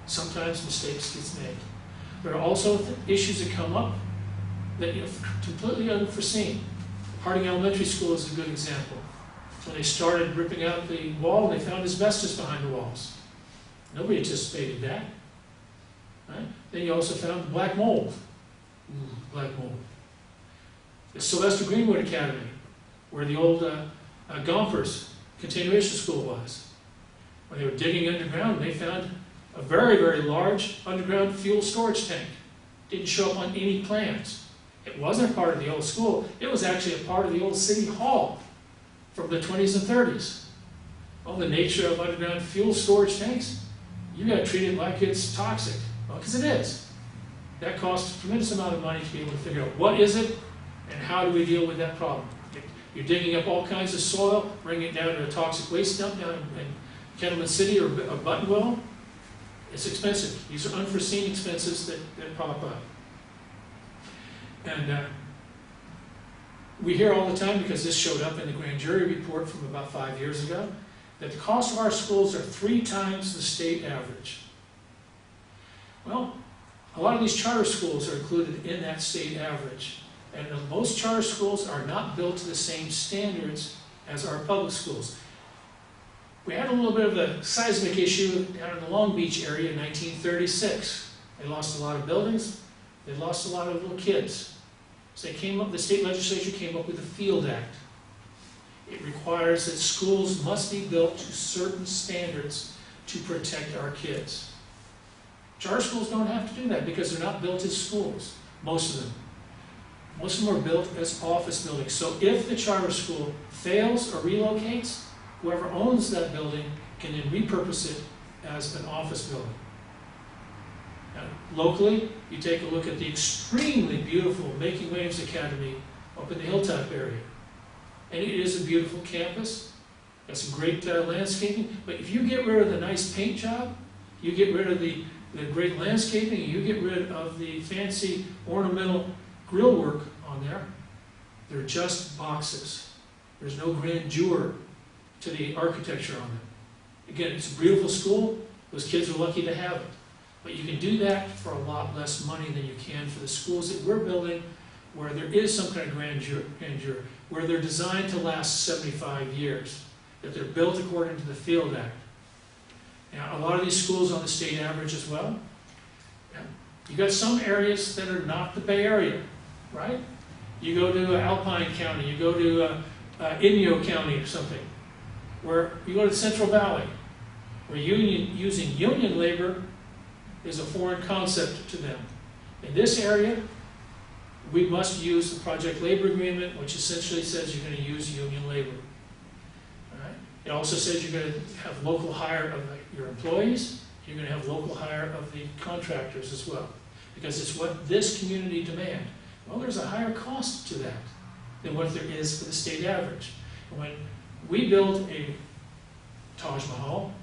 Sometimes mistakes get made. There are also issues that come up that are completely unforeseen. Harding Elementary School is a good example. When they started ripping out the wall, they found asbestos behind the walls. Nobody anticipated that. Right? Then you also found black mold. Black mold. The Sylvester Greenwood Academy, where the old Gompers continuation school was. When they were digging underground, they found a very, very large underground fuel storage tank. Didn't show up on any plans. It wasn't part of the old school. It was actually a part of the old city hall from the 20s and 30s. Well, the nature of underground fuel storage tanks, you got to treat it like it's toxic. Well, because it is. That costs a tremendous amount of money to be able to figure out what is it And how do we deal with that problem? You're digging up all kinds of soil, bringing it down to a toxic waste dump down in Kettleman City or Buttonwell. It's expensive. These are unforeseen expenses that pop up. And we hear all the time, because this showed up in the grand jury report from about 5 years ago, that the cost of our schools are 3 times the state average. Well, a lot of these charter schools are included in that state average. And most charter schools are not built to the same standards as our public schools. We had a little bit of a seismic issue down in the Long Beach area in 1936. They lost a lot of buildings. They lost a lot of little kids. So the state legislature came up with the Field Act. It requires that schools must be built to certain standards to protect our kids. Charter schools don't have to do that because they're not built as schools, most of them. Most of them are built as office buildings. So if the charter school fails or relocates, whoever owns that building can then repurpose it as an office building. Now, locally, you take a look at the extremely beautiful Making Waves Academy up in the Hilltop area. And it is a beautiful campus. Got some great landscaping. But if you get rid of the nice paint job, you get rid of the great landscaping, and you get rid of the fancy ornamental grill work on there, they're just boxes. There's no grandeur to the architecture on them. Again, it's a beautiful school. Those kids are lucky to have it. But you can do that for a lot less money than you can for the schools that we're building, where there is some kind of grandeur, where they're designed to last 75 years, that they're built according to the Field Act. Now, a lot of these schools on the state average as well. You got some areas that are not the Bay Area, right? You go to Alpine County, you go to Inyo County or something, where you go to the Central Valley, where using union labor is a foreign concept to them. In this area, we must use the project labor agreement, which essentially says you're going to use union labor. All right? It also says you're going to have local hire of your employees, you're going to have local hire of the contractors as well, because it's what this community demands. Well, there's a higher cost to that than what there is for the state average. When we build a Taj Mahal,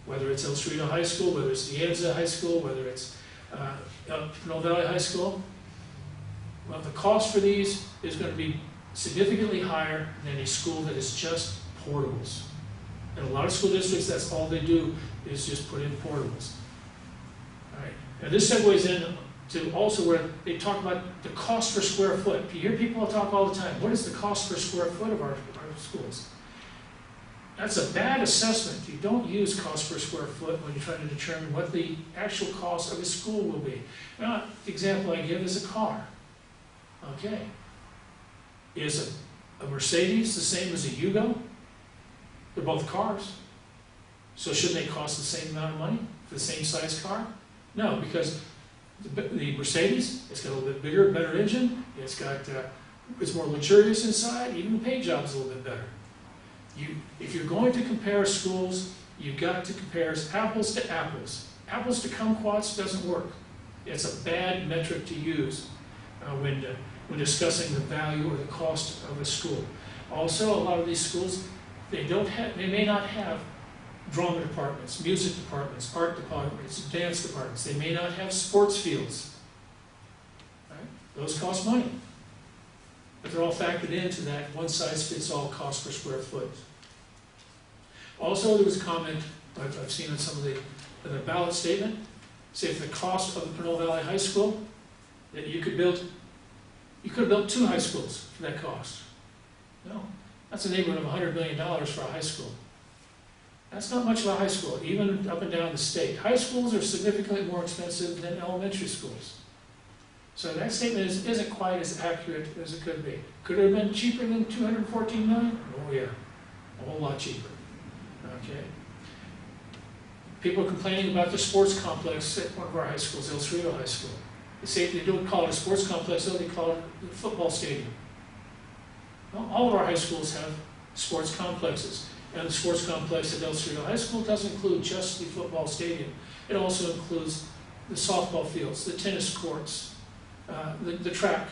whether it's El Cerrito High School, whether it's Dianza High School, whether it's Pinole Valley High School, well, the cost for these is going to be significantly higher than a school that is just portables. In a lot of school districts, that's all they do is just put in portables. All right. Now this segues in to also where they talk about the cost per square foot. You hear people talk all the time, what is the cost per square foot of our schools? That's a bad assessment. You don't use cost per square foot when you're trying to determine what the actual cost of a school will be. Now, the example I give is a car. Okay. Is a Mercedes the same as a Yugo? They're both cars. So shouldn't they cost the same amount of money for the same size car? No, because the Mercedes, it's got a little bit bigger, better engine. It's more luxurious inside. Even the paint job is a little bit better. If you're going to compare schools, you've got to compare apples to apples. Apples to kumquats doesn't work. It's a bad metric to use when discussing the value or the cost of a school. Also, a lot of these schools, they may not have drama departments, music departments, art departments, dance departments. They may not have sports fields. Right? Those cost money. But they're all factored into that one-size-fits-all cost per square foot. Also, there was a comment I've seen on some of the ballot statement, say if the cost of the Pinole Valley High School, that you could have built 2 high schools for that cost. No, that's a neighborhood of $100 million for a high school. That's not much of a high school, even up and down the state. High schools are significantly more expensive than elementary schools. So that statement isn't quite as accurate as it could be. Could it have been cheaper than $214 million? Oh yeah, a whole lot cheaper. Okay. People are complaining about the sports complex at one of our high schools, El Cerrito High School. They say they don't call it a sports complex, though they call it the football stadium. Well, all of our high schools have sports complexes. And the sports complex at El Cerrito High School doesn't include just the football stadium. It also includes the softball fields, the tennis courts, the track.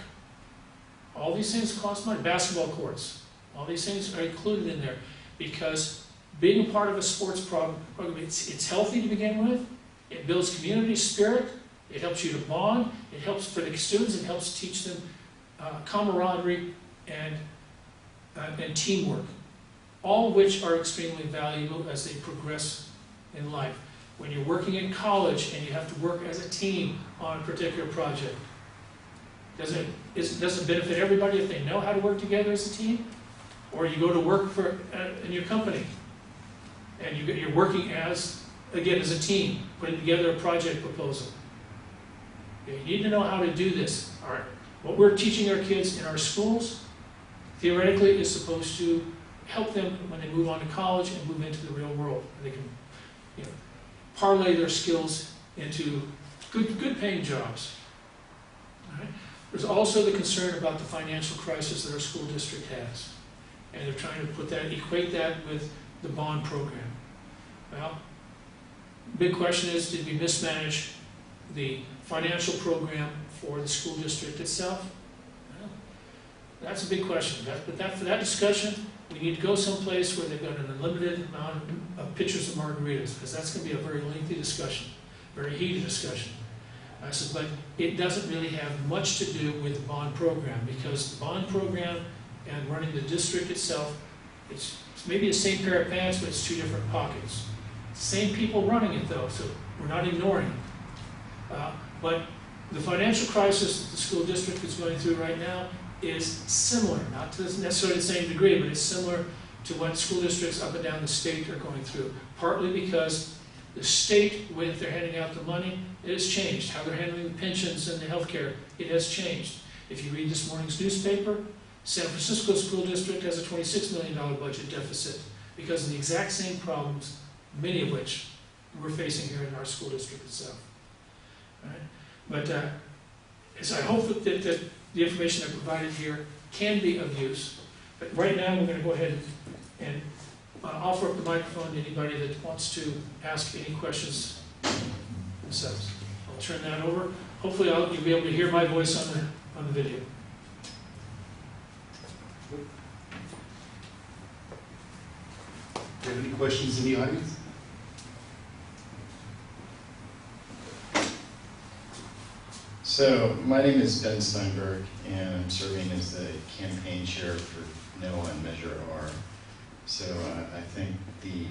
All these things cost money. Basketball courts, all these things are included in there because being a part of a sports program, it's healthy to begin with. It builds community spirit. It helps you to bond. It helps for the students. It helps teach them camaraderie and teamwork, all of which are extremely valuable as they progress in life. When you're working in college and you have to work as a team on a particular project, does it benefit everybody if they know how to work together as a team? Or you go to work in your company and you're working as a team, putting together a project proposal. You need to know how to do this. All right. What we're teaching our kids in our schools, theoretically, is supposed to help them when they move on to college and move into the real world. They can, parlay their skills into good paying jobs. All right? There's also the concern about the financial crisis that our school district has. And they're trying to equate that with the bond program. Well, big question is, did we mismanage the financial program for the school district itself? Well, that's a big question. For that discussion, we need to go someplace where they've got an unlimited amount of pitchers of margaritas, because that's going to be a very lengthy discussion, very heated discussion. I said, but it doesn't really have much to do with the bond program, because the bond program and running the district itself, it's maybe the same pair of pants, but it's two different pockets. Same people running it though, so we're not ignoring it. But the financial crisis that the school district is going through right now is similar, not to necessarily the same degree, but it's similar to what school districts up and down the state are going through. Partly because the state, when they're handing out the money, it has changed. How they're handling the pensions and the health care, it has changed. If you read this morning's newspaper, San Francisco School District has a $26 million budget deficit because of the exact same problems, many of which we're facing here in our school district itself. All right? But so I hope that the information I provided here can be of use. But right now we're going to go ahead and offer up the microphone to anybody that wants to ask any questions themselves. I'll turn that over. Hopefully you'll be able to hear my voice on the video. Do you have any questions in the audience? So, my name is Ben Steinberg, and I'm serving as the campaign chair for No on Measure R. So, I think the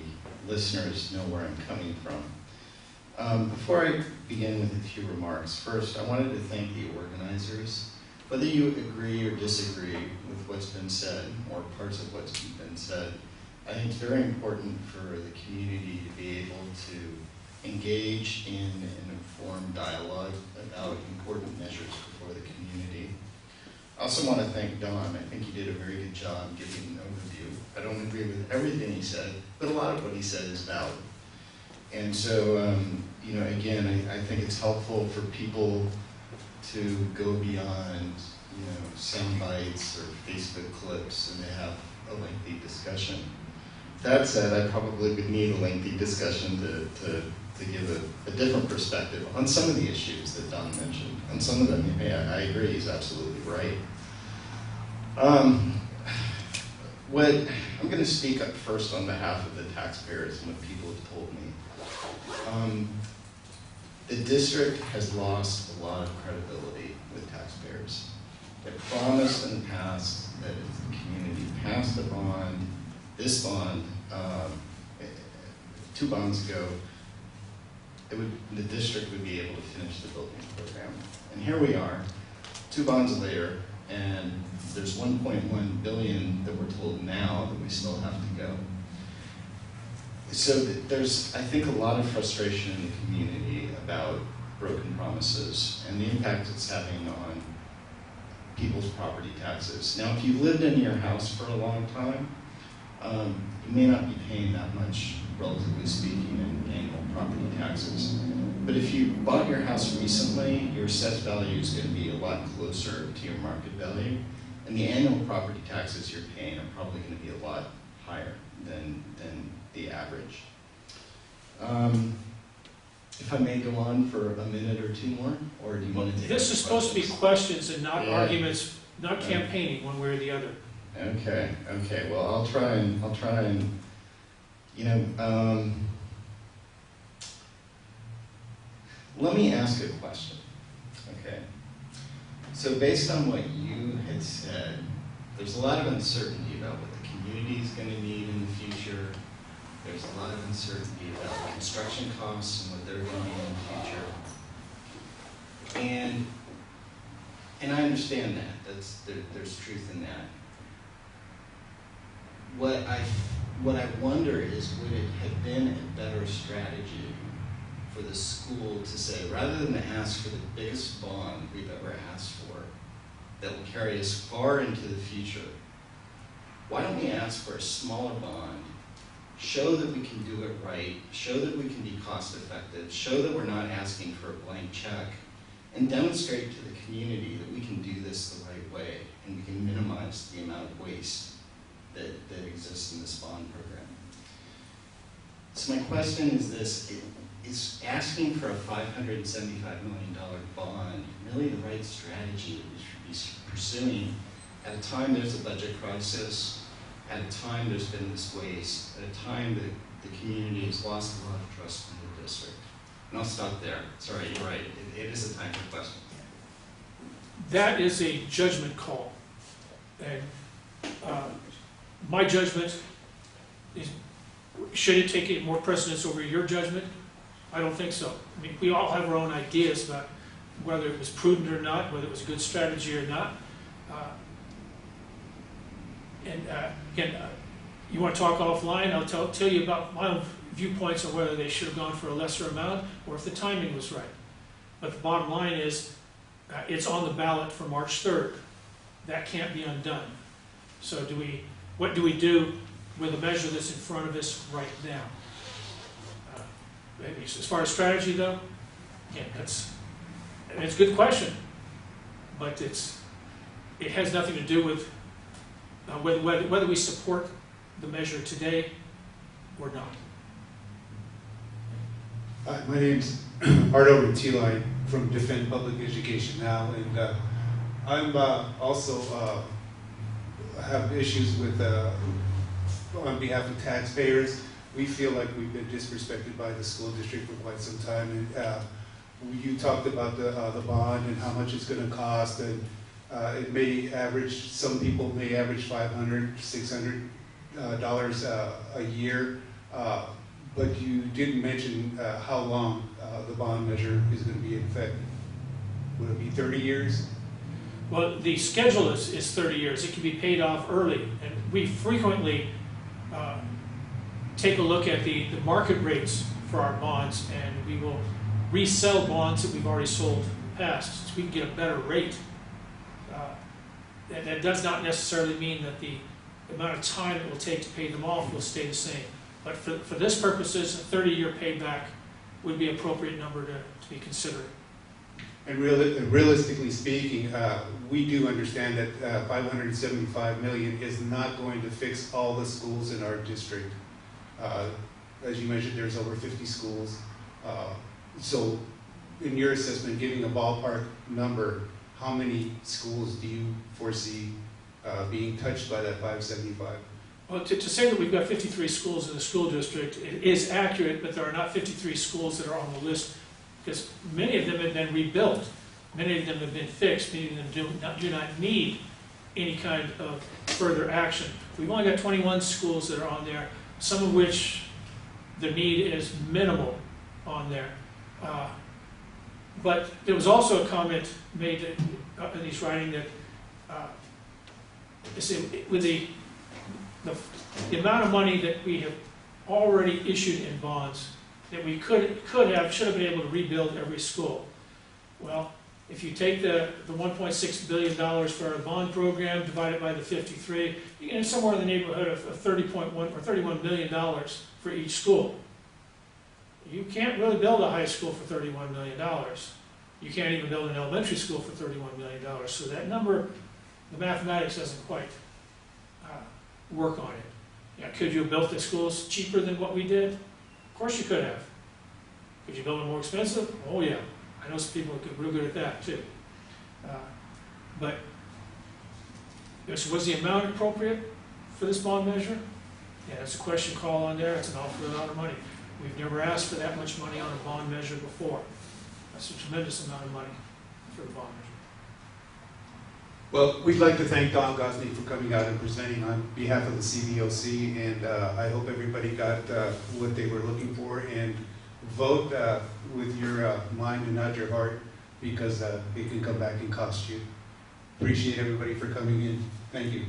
listeners know where I'm coming from. Before I begin with a few remarks, first, I wanted to thank the organizers. Whether you agree or disagree with what's been said, or parts of what's been said, I think it's very important for the community to be able to engage in an informed dialogue about important measures before the community. I also want to thank Don. I think he did a very good job giving an overview. I don't agree with everything he said, but a lot of what he said is valid. And so, again, I think it's helpful for people to go beyond, sound bites or Facebook clips and to have a lengthy discussion. That said, I probably would need a lengthy discussion to give a different perspective on some of the issues that Don mentioned. On some of them, yeah, I agree, he's absolutely right. I'm going to speak up first on behalf of the taxpayers and what people have told me. The district has lost a lot of credibility with taxpayers. It promised in the past that if the community passed a bond, this bond, 2 bonds ago, the district would be able to finish the building program. And here we are, 2 bonds later, and there's $1.1 billion that we're told now that we still have to go. So there's, I think, a lot of frustration in the community about broken promises and the impact it's having on people's property taxes. Now, if you've lived in your house for a long time, you may not be paying that much, relatively speaking, in annual property taxes. But if you bought your house recently, your assessed value is going to be a lot closer to your market value, and the annual property taxes you're paying are probably going to be a lot higher than the average. If I may go on for a minute or two more, or do you want to take This is supposed to be questions and not arguments not campaigning one way or the other. Okay, okay, well, I'll try and, you know, let me ask a question, okay? So based on what you had said, there's a lot of uncertainty about what the community is going to need in the future. There's a lot of uncertainty about the construction costs and what they're going to need in the future. And I understand that. There's truth in that. What I wonder is, would it have been a better strategy for the school to say, rather than ask for the biggest bond we've ever asked for, that will carry us far into the future, why don't we ask for a smaller bond, show that we can do it right, show that we can be cost effective, show that we're not asking for a blank check, and demonstrate to the community that we can do this the right way and we can minimize the amount of waste that exists in this bond program. So my question is this: is asking for a $575 million bond really the right strategy that we should be pursuing at a time there's a budget crisis, at a time there's been this waste, at a time that the community has lost a lot of trust in the district? And I'll stop there. Sorry, you're right. It is a time for questions. That is a judgment call. And my judgment is, should it take more precedence over your judgment? I don't think so. I mean, we all have our own ideas about whether it was prudent or not, whether it was a good strategy or not. Again, you want to talk offline, I'll tell you about my own viewpoints on whether they should have gone for a lesser amount or if the timing was right. But the bottom line is, it's on the ballot for March 3rd. That can't be undone. So what do we do with a measure that's in front of us right now? As far as strategy, though, again, it's a good question, but it has nothing to do with whether we support the measure today or not. My name's Ardo Rutili from Defend Public Education Now, and I'm also have issues with, on behalf of taxpayers. We feel like we've been disrespected by the school district for quite some time. And you talked about the bond and how much it's going to cost, and it may average, some people may average $500, $600 a year. But you didn't mention how long the bond measure is going to be in effect. Would it be 30 years? Well, the schedule is 30 years. It can be paid off early. And we frequently take a look at the market rates for our bonds, and we will resell bonds that we've already sold in the past so we can get a better rate. That does not necessarily mean that the amount of time it will take to pay them off will stay the same. But for this purposes, a 30-year payback would be an appropriate number to be considered. And realistically speaking, we do understand that $575 million is not going to fix all the schools in our district. As you mentioned, there's over 50 schools. So in your assessment, giving a ballpark number, how many schools do you foresee being touched by that 575? Well, to say that we've got 53 schools in the school district is accurate, but there are not 53 schools that are on the list, because many of them have been rebuilt, many of them have been fixed, many of them do not need any kind of further action. We've only got 21 schools that are on there, some of which the need is minimal on there. But there was also a comment made in his writing that with the amount of money that we have already issued in bonds, that we should have been able to rebuild every school. Well, if you take the $1.6 billion for our bond program, divide it by the 53, you get somewhere in the neighborhood of $30.1 or $31 million for each school. You can't really build a high school for $31 million. You can't even build an elementary school for $31 million. So that number, the mathematics doesn't quite work on it. Yeah, could you have built the schools cheaper than what we did? Of course you could have. Could you build them more expensive? Oh yeah. I know some people are real good at that too. But Yes, was the amount appropriate for this bond measure? Yeah, that's a question call on there. It's an awful lot of money. We've never asked for that much money on a bond measure before. That's a tremendous amount of money for the bond measure. Well, we'd like to thank Don Gosney for coming out and presenting on behalf of the CBOC, and I hope everybody got what they were looking for, and vote with your mind and not your heart, because it can come back and cost you. Appreciate everybody for coming in. Thank you.